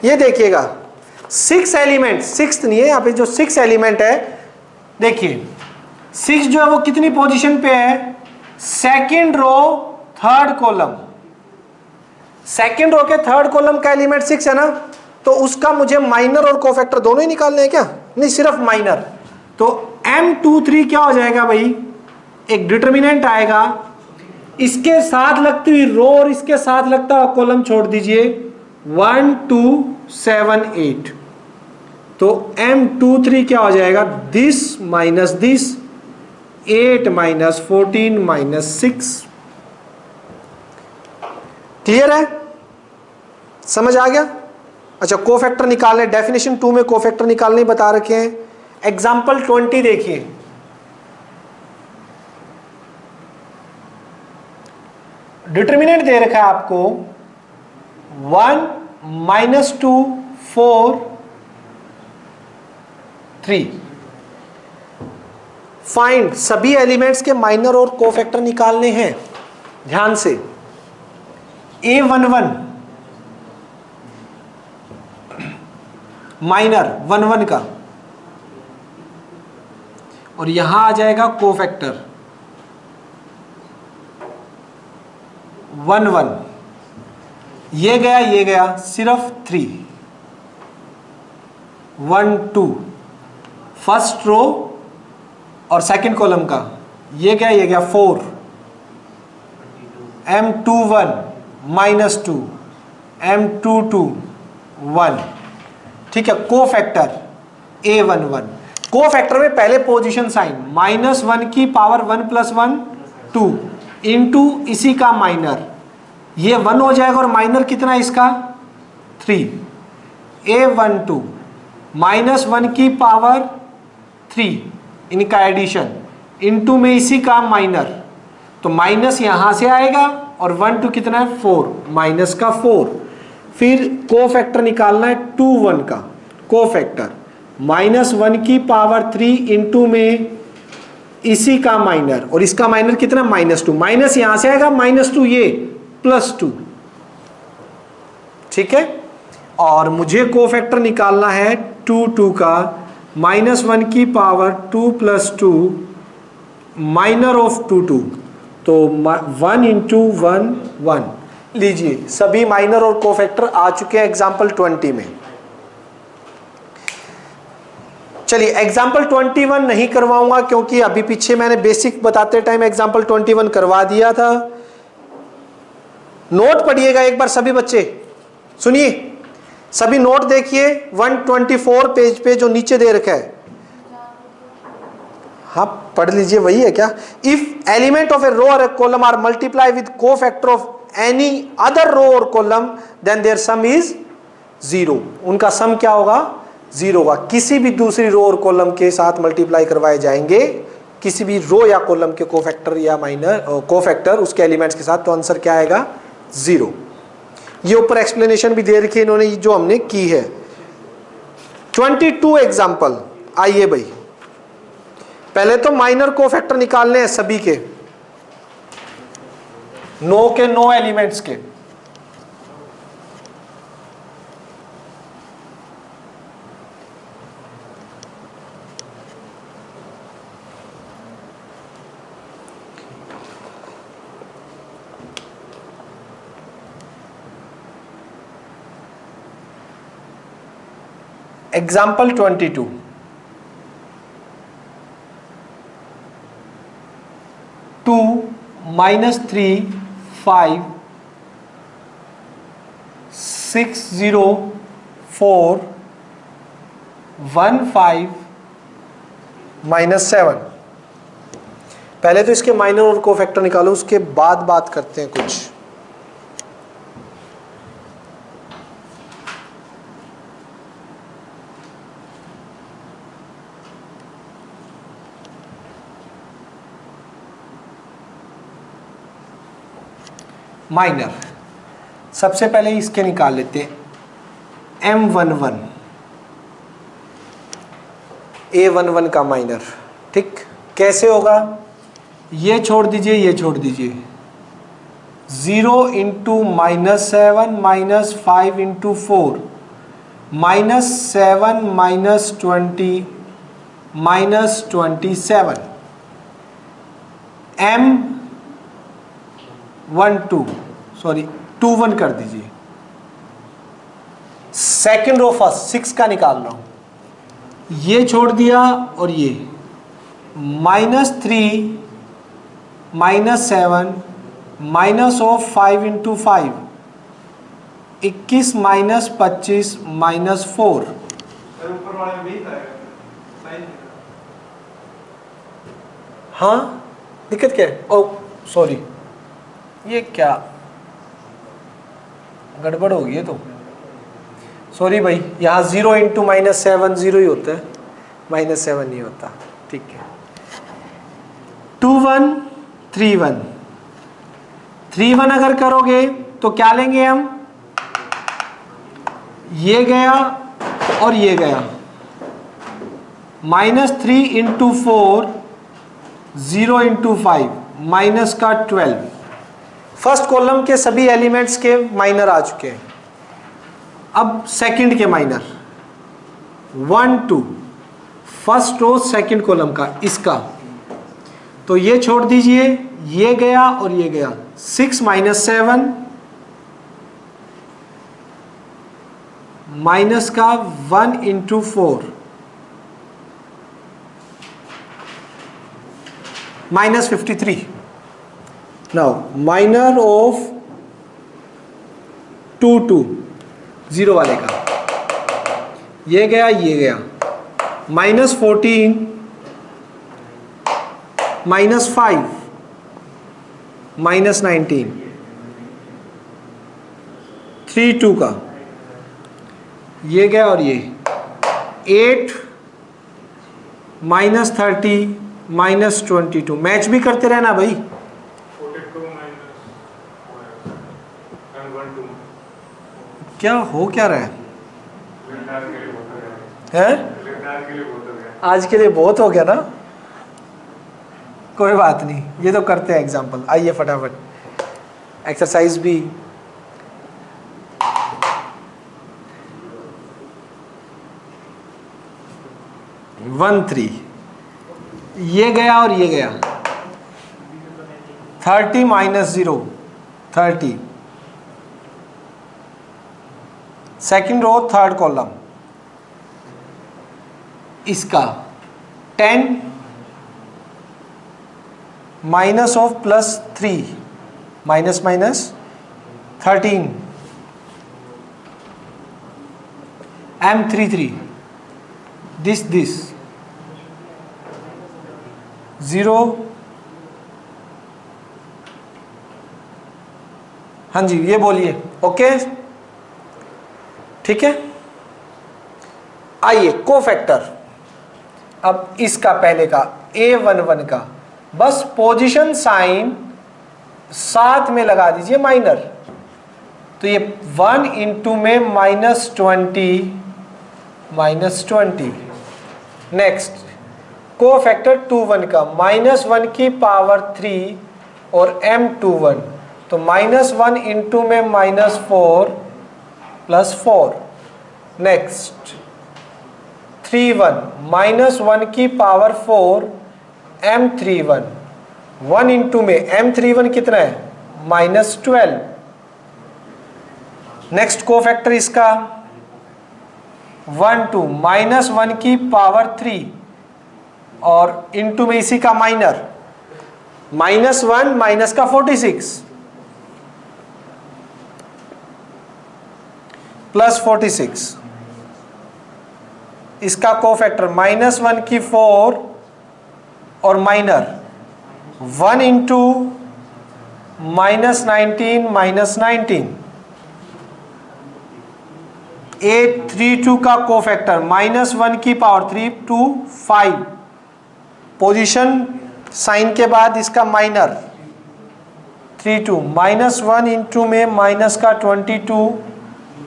ये देखिएगा 6 एलिमेंट, 6 नहीं है यहाँ पे, जो 6 एलिमेंट है, देखिए 6 जो है वो कितनी पोजीशन पे है, second row third column. Second row के थर्ड कॉलम का एलिमेंट 6 है ना, तो उसका मुझे माइनर और कोफैक्टर दोनों ही निकालने हैं क्या? नहीं, सिर्फ माइनर। तो M23 क्या हो जाएगा भाई, एक डिटर्मिनेंट आएगा, इसके साथ लगती हुई रो और इसके साथ लगता हुआ कॉलम छोड़ दीजिए, 1, 2, 7, 8। तो M23 क्या हो जाएगा, this minus this, 8 minus 14 minus 6। Clear है, समझ आ गया? अच्छा, कोफैक्टर निकालने, डेफिनेशन 2 में कोफैक्टर निकालने बता रखे हैं। एग्जाम्पल 20 देखिए, डिटर्मिनेंट दे रखा है आपको 1, -2, 4, 3। फाइंड, सभी एलिमेंट्स के माइनर और कोफैक्टर निकालने हैं। ध्यान से, A11 माइनर 1, का, और यहां आ जाएगा कोफैक्टर 1, ये गया सिर्फ 3, 1, 2 फर्स्ट रो और सेकंड कॉलम का, ये गया 4, M21 -2, M22 1। ठीक है, कोफैक्टर A11, कोफैक्टर में पहले पोजीशन साइन, -1 की पावर 1 + 1 2 इंटू इसी का माइनर, ये 1 हो जाएगा, और माइनर कितना इसका 3, A12 -1 की पावर 3 इनका एडिशन, इंटू में इसी का माइनर, तो माइनस यहां से आएगा, और 1, 2 कितना है 4, माइनस का 4। फिर कोफैक्टर निकालना है 2, 1 का, कोफैक्टर -1 की पावर 3 इंटू में इसी का माइनर, और इसका माइनर कितना -2, माइनस यहां से आएगा, -2 ये +2। ठीक है, और मुझे कोफैक्टर निकालना है 2, 2 का, -1 की पावर 2 + 2 माइनर ऑफ 2, 2, तो 1 × 1 1। लीजिए, सभी माइनर और कोफैक्टर आ चुके हैं एग्जाम्पल 20 में। चलिए, एग्जाम्पल 21 नहीं करवाऊंगा, क्योंकि अभी पीछे मैंने बेसिक बताते टाइम एग्जाम्पल 21 करवा दिया था। नोट पढ़िएगा एक बार सभी बच्चे, सुनिए, सभी नोट देखिए 124 पेज पे जो नीचे दे रखा है, हाँ पढ़ लीजिए, वही है क्या। If element of a row और a column are multiply with cofactor of any other row और column, then their sum is 0। उनका सम क्या होगा, 0 होगा। किसी भी दूसरी रो और कॉलम के साथ मल्टीप्लाई करवाए जाएंगे, किसी भी रो या कॉलम के कोफैक्टर या माइनर कोफैक्टर उसके एलिमेंट्स के साथ, तो आंसर क्या आएगा 0। ये ऊपर एक्सप्लेनेशन भी दे रखी है इन्होंने, जो हमने की है। 22 एग्जाम्पल, आइए भाई, पहले तो माइनर कोफैक्टर निकालने हैं सभी के, नो एलिमेंट्स के। एग्जाम्पल 22, 2 -3 5 6 0 4 1 5 -7। पहले तो इसके माइनर और कोफैक्टर निकालो, उसके बाद बात करते हैं कुछ। माइनर सबसे पहले इसके निकाल लेते हैं, M11 A11 का माइनर। ठीक, कैसे होगा? ये छोड़ दीजिए, ये छोड़ दीजिए, 0 इंटू -7 -5 इंटू 4 -7 -20 -27 21 कर दीजिए। सेकंड रो फर्स्ट 6 का निकाल रहा हूं, ये छोड़ दिया और ये -3 -7 -5 इंटू 5 21 -25 -4। ऊपर वाले में भी था साइन। हाँ, दिक्कत क्या है? ओ सॉरी, ये क्या गड़बड़ हो गई है, तो सॉरी भाई, यहाँ 0 इंटू -7 0 ही होता है, -7 नहीं होता। ठीक है, 21 31 31 अगर करोगे तो क्या लेंगे हम? ये गया और ये गया, -3 इंटू 4 0 इंटू 5 माइनस का 12। फर्स्ट कॉलम के सभी एलिमेंट्स के माइनर आ चुके हैं। अब सेकंड के minor 1 2, first row second column का इसका, तो ये छोड़ दीजिए, ये गया और ये गया, 6 -7 माइनस का 1 इंटू 4 -53। नाउ माइनर ऑफ 2 2 0 वाले का, ये गया ये गया, -14 -5 -19 3 2 का, ये गया और ये 8 -30 -22। मैच भी करते रहना भाई। 42 -1 क्या हो क्या रहा है? लेफ्ट के लिए बहुत हो गया हैं? लेफ्ट के लिए बहुत हो गया। आज के लिए बहुत हो गया ना, कोई बात नहीं, ये तो करते हैं एग्जाम्पल। आइए फटाफट एक्सरसाइज भी। वन 3, ये गया और ये गया, 30 -0 30। सेकंड रो थर्ड कॉलम इसका 10 minus of +3 minus 13 M33 this 0। हाँ जी, ये बोलिए ओके, ठीक है। आइए कोफैक्टर, अब इसका पहले का A11 का बस पोजीशन साइन साथ में लगा दीजिए माइनर, तो ये 1 इंटू में -20 -20। नेक्स्ट कोफैक्टर 2 1 का -1 की पावर 3 और m21, तो -1 इंटू में -4 प्लस 4। नेक्स्ट 3 1 -1 की पावर 4 m31, 1 इंटू में m31 कितना है -12। नेक्स्ट कोफैक्टर इसका 1 2 -1 की पावर 3 और इंटू में इसी का माइनर -1 माइनस का 46 प्लस 46। इसका कोफैक्टर -1 की 4 और माइनर 1 इंटू -19 -19। 832 का कोफैक्टर -1 की पावर 3 2 5, पोजीशन साइन के बाद इसका माइनर 32 -1 इंटू में माइनस का 22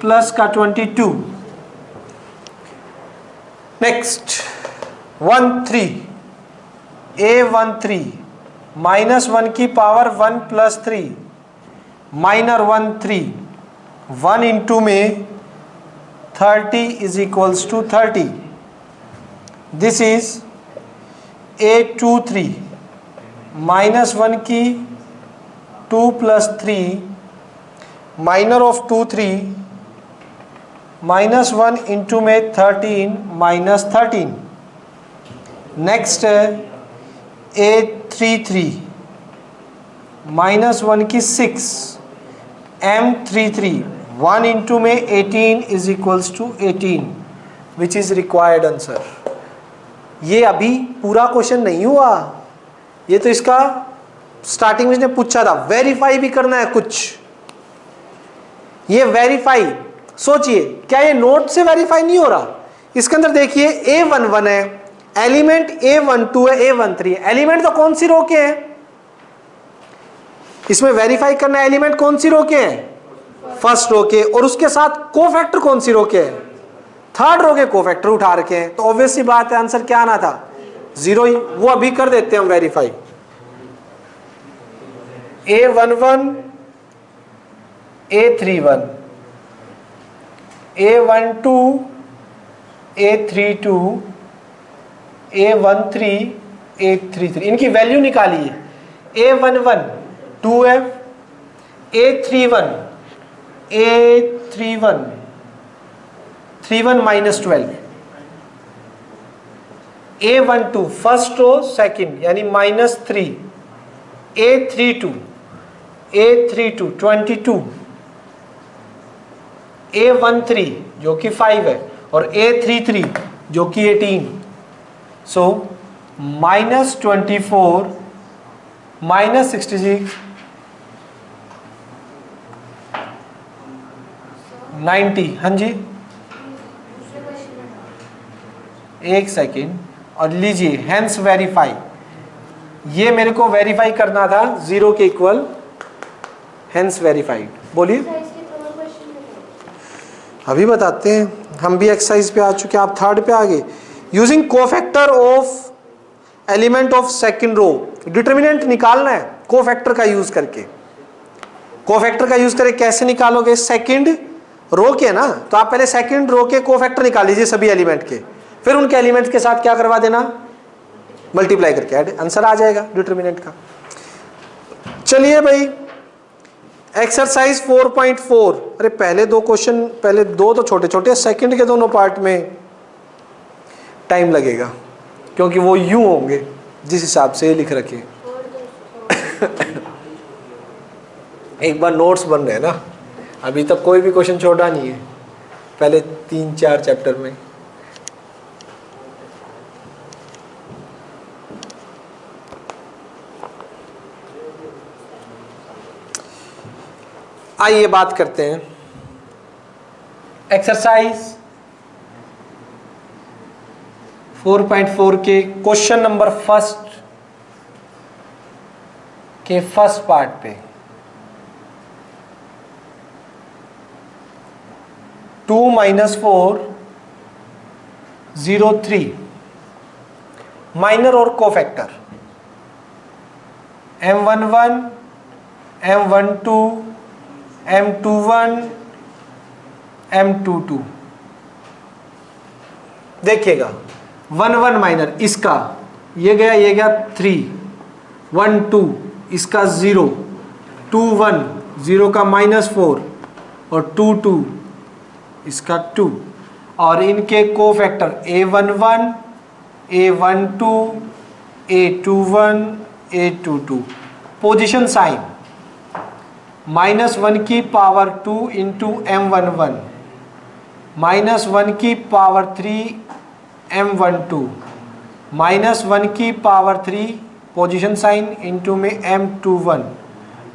प्लस का 22। नेक्स्ट 1 3 A13 -1 की पावर 1 प्लस 3 माइनर 1 3, 1 इंटू में 30 is equals to 30। This is A23 -1 की 2 प्लस 3 माइनर ऑफ 2 3 -1 इंटू में 13 माइनस 13। नेक्स्ट A33 -1 की 6 M33, 1 इंटू में 18 is equals to 18, which is required answer. ये अभी पूरा क्वेश्चन नहीं हुआ, ये तो इसका स्टार्टिंग में इसने पूछा था। वेरीफाई भी करना है कुछ, ये वेरीफाई सोचिए क्या ये नोट से वेरीफाई नहीं हो रहा। इसके अंदर देखिए A11 है, एलिमेंट A12 है, A13 है, एलिमेंट तो कौन सी रो के हैं, इसमें वेरीफाई करना एलिमेंट कौन सी रो के हैं, फर्स्ट रो के, और उसके साथ कोफैक्टर कौन सी रो के हैं, थर्ड रो के कोफैक्टर उठा रखे हैं, तो ऑब्वियस सी बात है आंसर क्या आना था 0 ही। वो अभी कर देते हैं हम verify. A11 A31 A12 A32 A13 A33, इनकी वैल्यू निकालिए। A11 2F, A31 A31 31 minus 12, A12 first row second यानी -3, A32 22, A13 जो कि 5 है और A33 जो कि 18। सो -24 -66 90। हाँ जी एक सेकेंड, और लीजिए हेंस वेरीफाई, ये मेरे को वेरीफाई करना था 0 के इक्वल, हेंस वेरीफाइड। बोलिए अभी बताते हैं, हम भी एक्सरसाइज पे आ चुके हैं, आप थर्ड पे आ गए। Using cofactor of element of second row, determinant निकालना है कोफैक्टर का यूज करके। कोफैक्टर का यूज करके कैसे निकालोगे, सेकंड रो के ना, तो आप पहले सेकंड रो के कोफैक्टर निकाल लीजिए सभी एलिमेंट के, फिर उनके एलिमेंट्स के साथ क्या करवा देना, मल्टीप्लाई करके ऐड, आंसर आ जाएगा डिटर्मिनेंट का। चलिए भाई एक्सरसाइज 4.4, अरे पहले दो क्वेश्चन, पहले दो तो छोटे छोटे, सेकंड के दोनों पार्ट में टाइम लगेगा क्योंकि वो यूं होंगे जिस हिसाब से लिख रखे। एक बार नोट्स बन रहे हैं ना, अभी तक कोई भी क्वेश्चन छोटा नहीं है पहले 3-4 चैप्टर में। आइए बात करते हैं एक्सरसाइज 4.4 के क्वेश्चन नंबर फर्स्ट के फर्स्ट पार्ट पे। 2 - 4 0 3 माइनर और cofactor M11, M12, M21, M22। देखिएगा 11 माइनर, इसका ये गया 3, 1 2, इसका 0, 2 1, 0 का -4 और 2 2, इसका 2। और इनके cofactor A11, A12, A21, A22। Position sign -1 की पावर 2 इंटू M11, -1 की पावर 3 M12, -1 की पावर 3 पोजीशन साइन इंटू में M21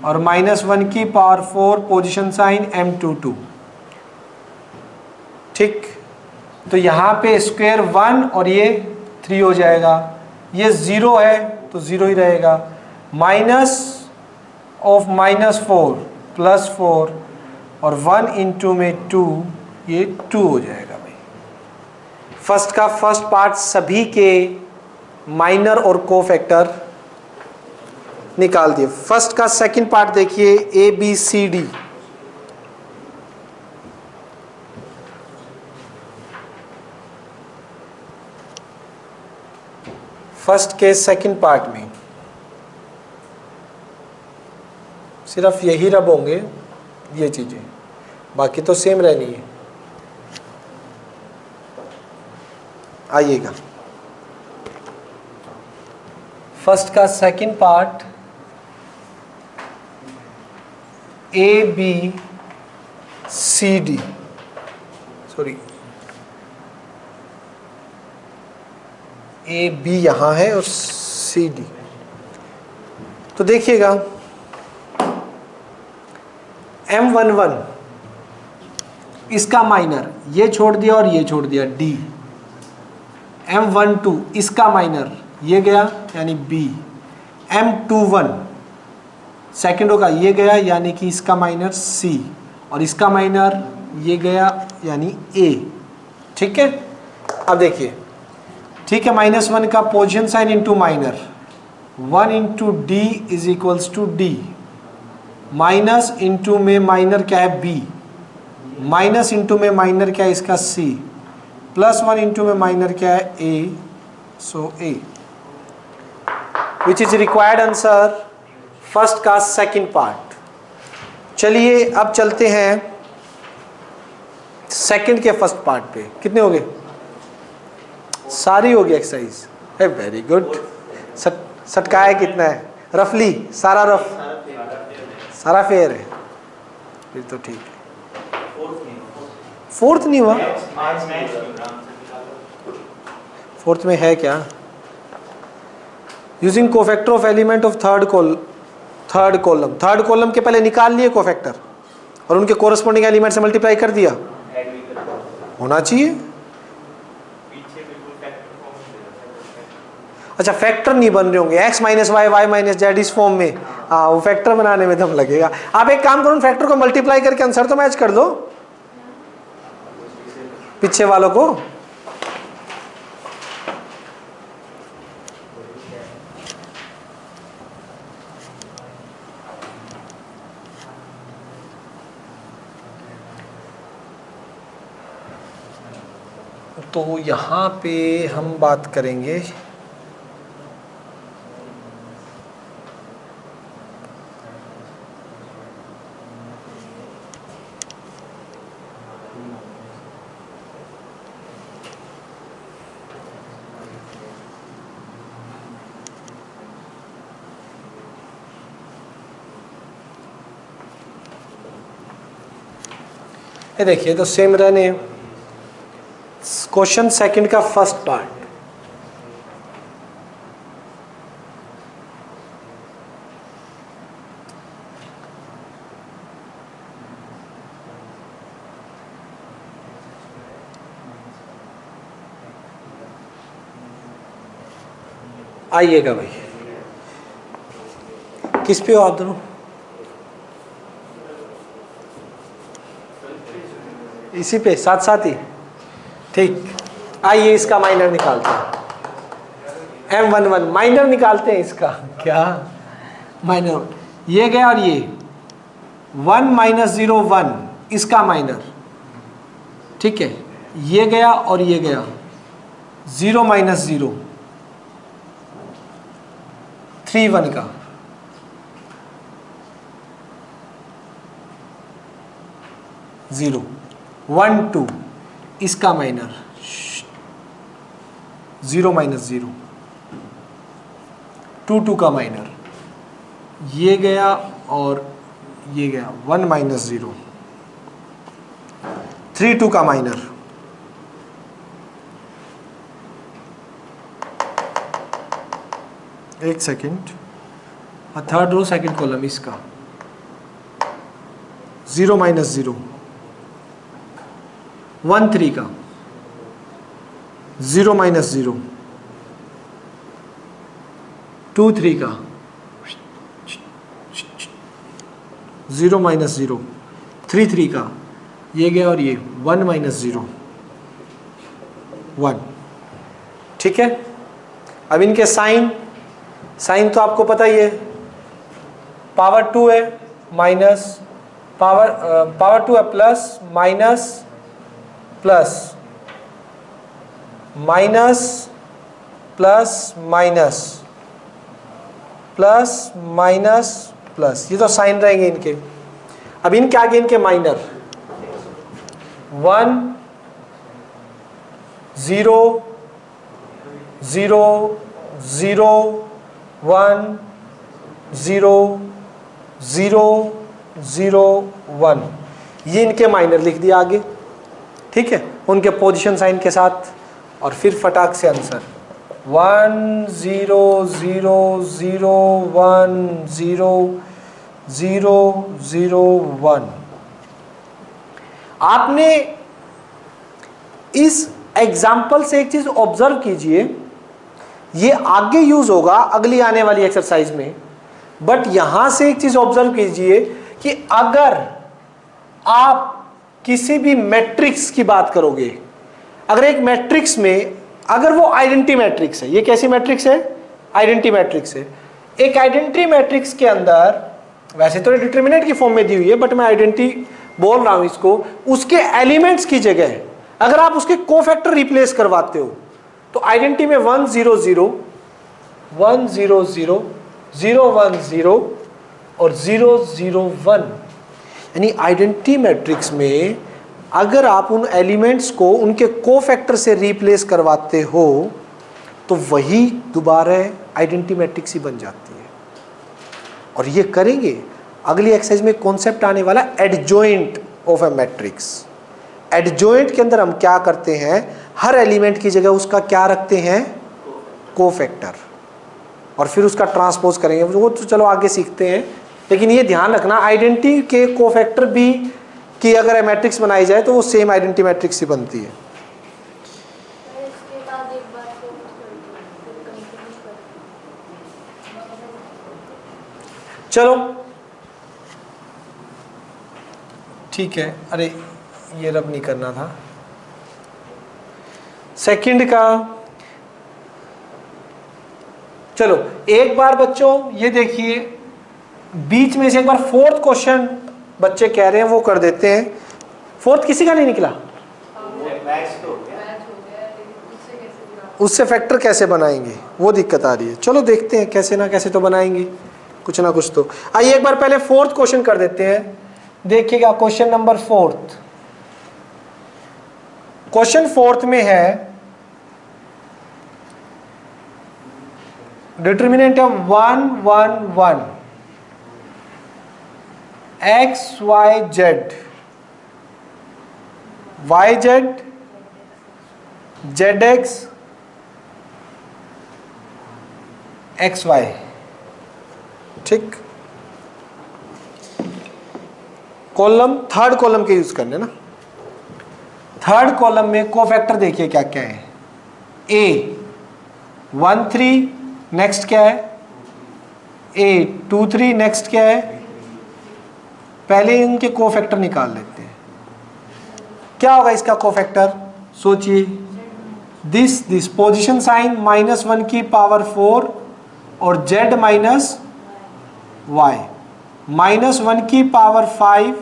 और -1 की पावर 4 पोजीशन साइन M22। ठीक, तो यहाँ पे स्क्वायर 1 और ये 3 हो जाएगा, ये 0 है तो 0 ही रहेगा। माइनस ऑफ -4 +4 और 1 इंटू में 2, ये 2 हो जाएगा भाई। फर्स्ट का फर्स्ट पार्ट सभी के माइनर और कोफैक्टर निकाल दिए। फर्स्ट का सेकंड पार्ट देखिए ABCD। फर्स्ट के सेकंड पार्ट में सिर्फ यही रब होंगे, ये चीजें, बाकी तो सेम रहनी है। आइएगा, फर्स्ट का second part ABCD, sorry AB यहाँ है और CD। तो देखिएगा M11 इसका माइनर, ये छोड़ दिया और ये छोड़ दिया D। M12 इसका माइनर, ये गया यानी B। M21 सेकेंडों का ये गया यानी कि इसका माइनर C और इसका माइनर ये गया यानी A। ठीक है, अब देखिए, ठीक है, -1 का position sign into minor, 1 into D is equals to D। Minus into में माइनर क्या है B, माइनस इंटू में माइनर क्या है इसका C, +1 इंटू में माइनर क्या है A, so A, which is required answer first का सेकंड पार्ट। चलिए अब चलते हैं सेकंड के फर्स्ट पार्ट पे। कितने हो गए? सारी हो गई एक्सरसाइज है, वेरी गुड। सटकाया कितना है? रफली सारा रफ, सारा फेयर है, फिर तो ठीक है। फोर्थ नहीं हुआ? फोर्थ में है क्या? Using cofactor of element of third column. Third column के पहले निकाल लिए कोफैक्टर और उनके कोरस्पॉन्डिंग एलिमेंट से मल्टीप्लाई कर दिया, होना चाहिए। अच्छा, फैक्टर नहीं बन रहे होंगे, x - y, y - z इस फॉर्म में, हाँ वो फैक्टर बनाने में दम लगेगा। आप एक काम करो, फैक्टर को मल्टीप्लाई करके आंसर तो मैच कर दो पीछे वालों को। तो यहाँ पे हम बात करेंगे ये देखिए, तो सेम रहने क्वेश्चन सेकंड का फर्स्ट पार्ट। आइएगा भाई, किस पे हो आप दोनों? इसी पे साथ साथ ही, ठीक। आइए इसका माइनर निकालते हैं। M11 माइनर निकालते हैं इसका, क्या माइनर, ये गया और ये 1 - 0 1 इसका माइनर, ठीक है, ये गया और ये गया 0 - 0 3 1 का, 0 1 2 इसका माइनर 0 - 0 2 2 का माइनर, ये गया और ये गया 1 - 0 3 2 का माइनर, एक second, third row second column इसका 0 - 0 1 3 का 0 - 0 2 3 का 0 - 0 3 3 का, ये गया और ये 1 - 0 1, ठीक है। अब इनके साइन तो आपको पता ही है, पावर 2 है माइनस पावर 2 है plus minus plus minus plus minus plus minus plus, ये तो साइन रहेंगे इनके। अब इनके आगे इनके माइनर 1 0 0 0 1 0 0 0 1, ये इनके माइनर लिख दिया आगे, ठीक है, उनके पोजीशन साइन के साथ, और फिर फटाक से आंसर 1 0 0 0 1 0 0 0 1। आपने इस एग्जाम्पल से एक चीज ऑब्जर्व कीजिए, ये आगे यूज होगा अगली आने वाली एक्सरसाइज में, बट यहां से एक चीज ऑब्जर्व कीजिए कि अगर आप किसी भी मैट्रिक्स की बात करोगे, अगर एक मैट्रिक्स में अगर वो आइडेंटिटी मैट्रिक्स है, ये कैसी मैट्रिक्स है, आइडेंटिटी मैट्रिक्स है, एक आइडेंटिटी मैट्रिक्स के अंदर वैसे तो डिटरमिनेंट की फॉर्म में दी हुई है, बट मैं आइडेंटिटी बोल रहा हूं इसको, उसके एलिमेंट्स की जगह अगर आप उसके कोफैक्टर रिप्लेस करवाते हो तो आइडेंटिटी में 1 0 0 1 0 0 0 1 0 और 0 0 1, यानी आइडेंटिटी मैट्रिक्स में अगर आप उन एलिमेंट्स को उनके कोफैक्टर से रिप्लेस करवाते हो तो वही दोबारा आइडेंटिटी मैट्रिक्स ही बन जाती है। और ये करेंगे अगली एक्सरसाइज में, कॉन्सेप्ट आने वाला adjoint of A matrix. Adjoint के अंदर हम क्या करते हैं, हर एलिमेंट की जगह उसका क्या रखते हैं, कोफैक्टर, और फिर उसका ट्रांसपोज करेंगे, वो तो चलो आगे सीखते हैं, लेकिन ये ध्यान रखना आइडेंटिटी के कोफैक्टर भी कि अगर मैट्रिक्स बनाई जाए तो वो सेम आइडेंटिटी मैट्रिक्स ही बनती है। चलो ठीक है, अरे ये रब नहीं करना था, सेकंड का। चलो एक बार बच्चों ये देखिए, बीच में से एक बार फोर्थ क्वेश्चन बच्चे कह रहे हैं वो कर देते हैं। फोर्थ किसी का नहीं निकला, उससे फैक्टर कैसे बनाएंगे वो दिक्कत आ रही है। चलो देखते हैं कैसे ना कैसे तो बनाएंगे कुछ ना कुछ तो। आइए एक बार पहले फोर्थ क्वेश्चन कर देते हैं, देखिएगा question number fourth. Question fourth में है determinant of 1 1 1 x y z y z z x x y, ठीक। कॉलम थर्ड कॉलम के यूज करने ना, थर्ड कॉलम में कोफैक्टर देखिए क्या क्या है, a 1 3, नेक्स्ट क्या है a 2 3, नेक्स्ट क्या है, पहले इनके कोफैक्टर निकाल लेते हैं। क्या होगा इसका कोफैक्टर, सोचिए दिस पोजीशन साइन -1 की पावर 4 और z माइनस y, -1 की पावर 5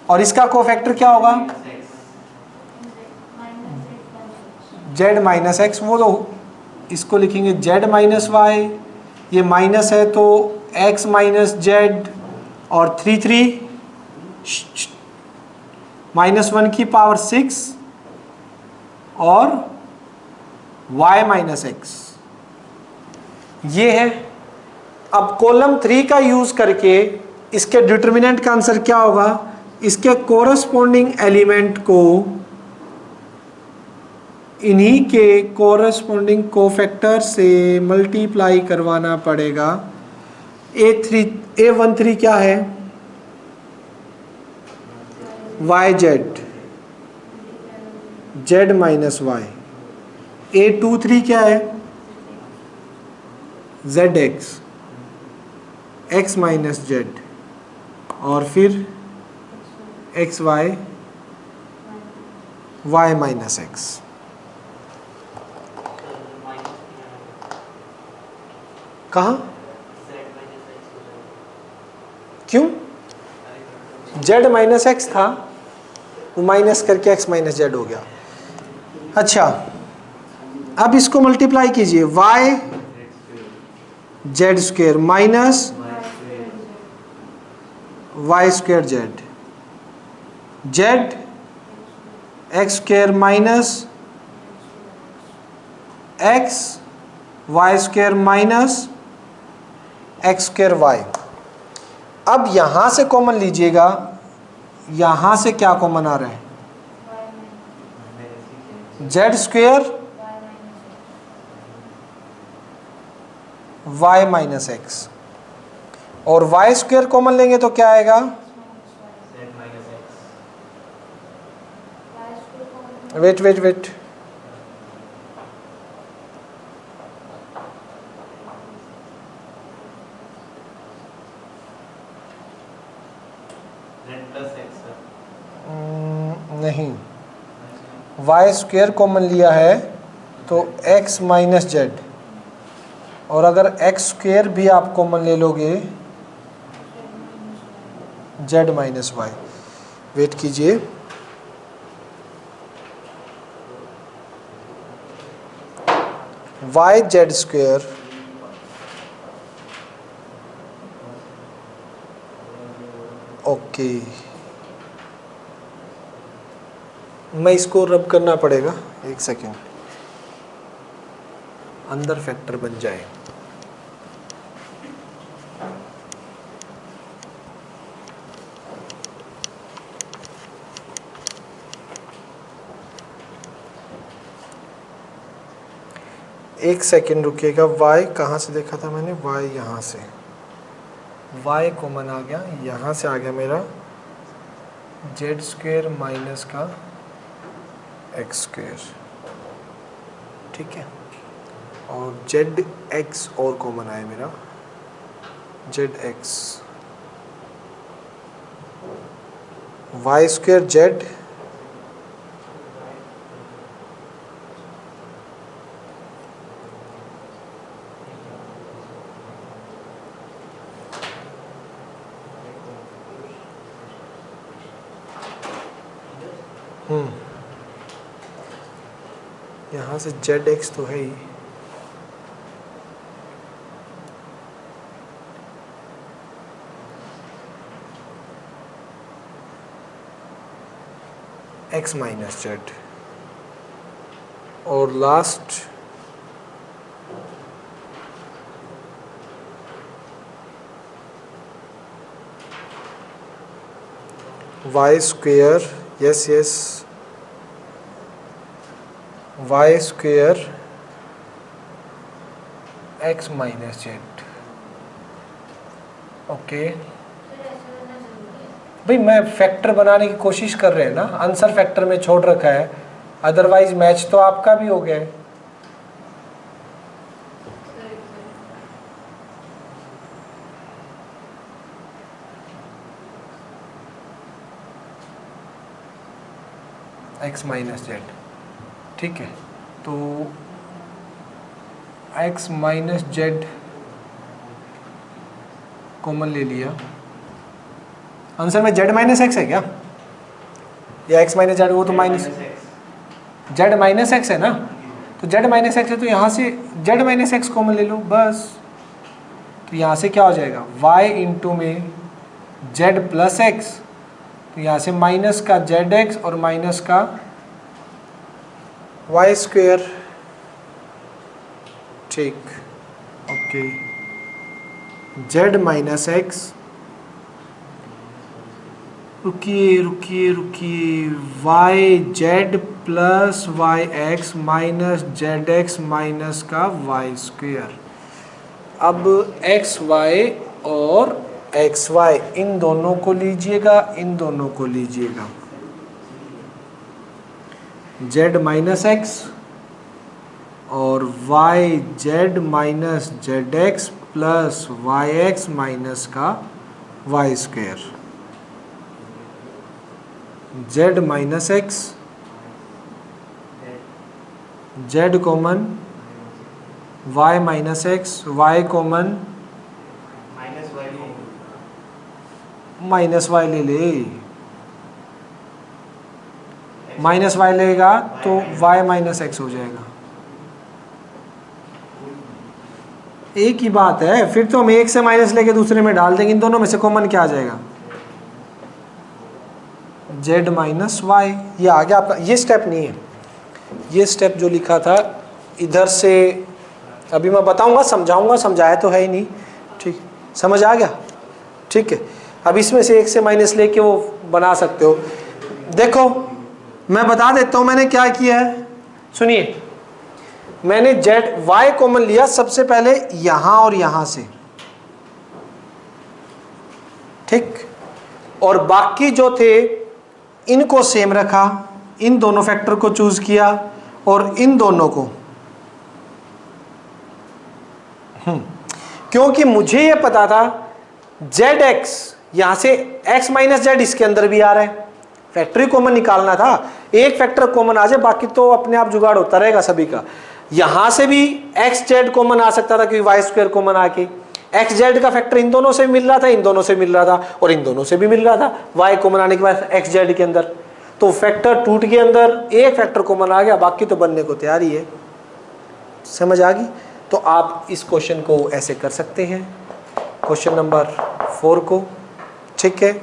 और इसका कोफैक्टर क्या होगा z माइनस एक्स, वो तो इसको लिखेंगे z माइनस वाई, ये माइनस है तो x माइनस जेड और 3 -1 की पावर 6 और y माइनस एक्स, ये है। अब कॉलम 3 का यूज करके इसके डिटर्मिनेंट का आंसर क्या होगा, इसके कोरस्पॉन्डिंग एलिमेंट को इन्हीं के कोरस्पॉन्डिंग कोफैक्टर से मल्टीप्लाई करवाना पड़ेगा। A13 क्या है YZ, Z minus Y. A23 क्या है ZX, X माइनस जेड और फिर XY, Y माइनस एक्स। कहाँ क्यों, z माइनस एक्स था वो माइनस करके x माइनस जेड हो गया। अच्छा अब इसको मल्टीप्लाई कीजिए, y z square minus y square z, z x square minus x y square minus x square y. अब यहां से कॉमन लीजिएगा, यहां से क्या कॉमन आ रहा है z square y minus x और वाई स्क्वेयर कॉमन लेंगे तो क्या आएगा वेट वेट वेट, नहीं, वाई स्क्वेयर कॉमन लिया है तो x माइनस जेड, और अगर एक्स स्क्वेयर भी आप कॉमन ले लोगे z माइनस वाई। वेट कीजिए, वाई जेड स्क्वेयर ओके, मैं इसको रब करना पड़ेगा, एक सेकेंड, अंदर फैक्टर बन जाए। एक सेकेंड रुकिएगा, y कहाँ से देखा था मैंने, y यहाँ से, y कॉमन आ गया, यहाँ से आ गया मेरा जेड स्क्वेयर माइनस का एक्स स्क्वेयर, ठीक है, और जेड एक्स और कॉमन आया मेरा z x, y square z यहाँ से जेड एक्स तो है ही, एक्स माइनस जेड और last y square, yes yes, y square x minus z. Okay भाई, मैं फैक्टर बनाने की कोशिश कर रहे हैं ना, आंसर फैक्टर में छोड़ रखा है, अदरवाइज मैच तो आपका भी हो गया है। एक्स माइनस जेड ठीक है, तो x माइनस जेड कॉमन ले लिया। आंसर में जेड माइनस एक्स है क्या, या एक्स माइनस जेड? वो तो माइनस जेड माइनस एक्स है ना, तो जेड माइनस एक्स है तो यहाँ से जेड माइनस एक्स कॉमन ले लो बस। तो यहाँ से क्या हो जाएगा, y इंटू में जेड प्लस एक्स, तो यहाँ से माइनस का जेड एक्स और माइनस का वाई स्क्वेयर। ठीक, ओके, जेड माइनस एक्स, रुकिए रुकिए रुकिए, y z plus y x minus z x minus का वाई स्क्वेयर। अब एक्स वाई और एक्स वाई इन दोनों को लीजिएगा, इन दोनों को लीजिएगा, जेड माइनस एक्स और y z minus z x plus y x minus का y square. Z minus x, z common, y minus x, y common, minus y ले ले, माइनस वाई लेगा तो वाई माइनस एक्स हो जाएगा। एक ही बात है, फिर तो हम एक से माइनस लेके दूसरे में डाल देंगे, इन दोनों में से कॉमन क्या आ जाएगा, जेड माइनस वाई। ये आ गया आपका, ये स्टेप नहीं है, ये स्टेप जो लिखा था इधर से अभी मैं बताऊंगा, समझाऊंगा, समझाया तो है ही नहीं, ठीक, समझ आ गया, ठीक है। अब इसमें से एक से माइनस लेके वो बना सकते हो। देखो मैं बता देता हूं मैंने क्या किया है, सुनिए, मैंने जेड वाई कॉमन लिया सबसे पहले यहां और यहां से, ठीक, और बाकी जो थे इनको सेम रखा, इन दोनों फैक्टर को चूज किया और इन दोनों को, क्योंकि मुझे ये पता था जेड एक्स यहां से एक्स माइनस जेड इसके अंदर भी आ रहा है, फैक्टर कॉमन निकालना था, एक फैक्टर कॉमन आ जाए बाकी तो अपने आप जुगाड़ होता रहेगा सभी का। यहां से भी एक्स जेड कॉमन आ सकता था क्योंकि वाई स्क्वायर कॉमन आके, एक्स जेड का फैक्टर इन दोनों से मिल रहा था, इन दोनों से मिल रहा था और इन दोनों से भी मिल रहा था, वाई कॉमन आने के बाद एक्स जेड के अंदर, तो फैक्टर टूट के अंदर एक फैक्टर कॉमन आ गया, बाकी तो बनने को तैयार ही है। समझ आ गई? तो आप इस क्वेश्चन को ऐसे कर सकते हैं, क्वेश्चन नंबर 4 को, ठीक है।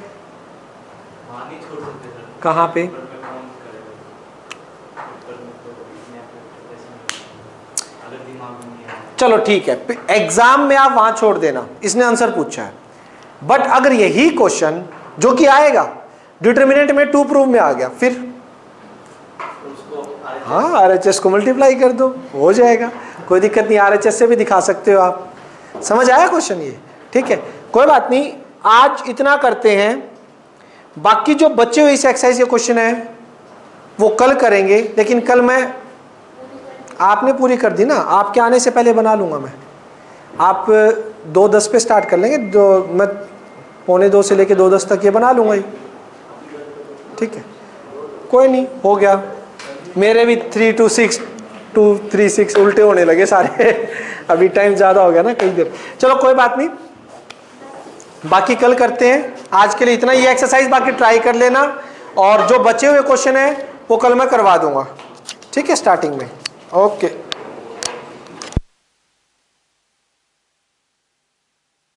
कहाँ पे? चलो ठीक है, एग्जाम में आप वहां छोड़ देना, इसने आंसर पूछा है, बट अगर यही क्वेश्चन जो कि आएगा डिटरमिनेंट में 2 प्रूव में आ गया, फिर हाँ RHS को मल्टीप्लाई कर दो, हो जाएगा, कोई दिक्कत नहीं, RHS से भी दिखा सकते हो आप। समझ आया क्वेश्चन ये? ठीक है, कोई बात नहीं, आज इतना करते हैं, बाकी जो बचे हुए इस एक्सरसाइज के क्वेश्चन है वो कल करेंगे, लेकिन कल मैं, आपने पूरी कर दी ना, आपके आने से पहले बना लूंगा मैं। आप 2:10 पे स्टार्ट कर लेंगे, मैं 1:45 से लेके 2:10 तक ये बना लूंगा ही, ठीक है, कोई नहीं, हो गया। मेरे भी 3 to 6 2 3 6 उल्टे होने लगे सारे अभी टाइम ज़्यादा हो गया ना कई देर। चलो कोई बात नहीं, बाकी कल करते हैं, आज के लिए इतना ही एक्सरसाइज बाकी ट्राई कर लेना, और जो बचे हुए क्वेश्चन है वो कल मैं करवा दूंगा, ठीक है, स्टार्टिंग में। ओके।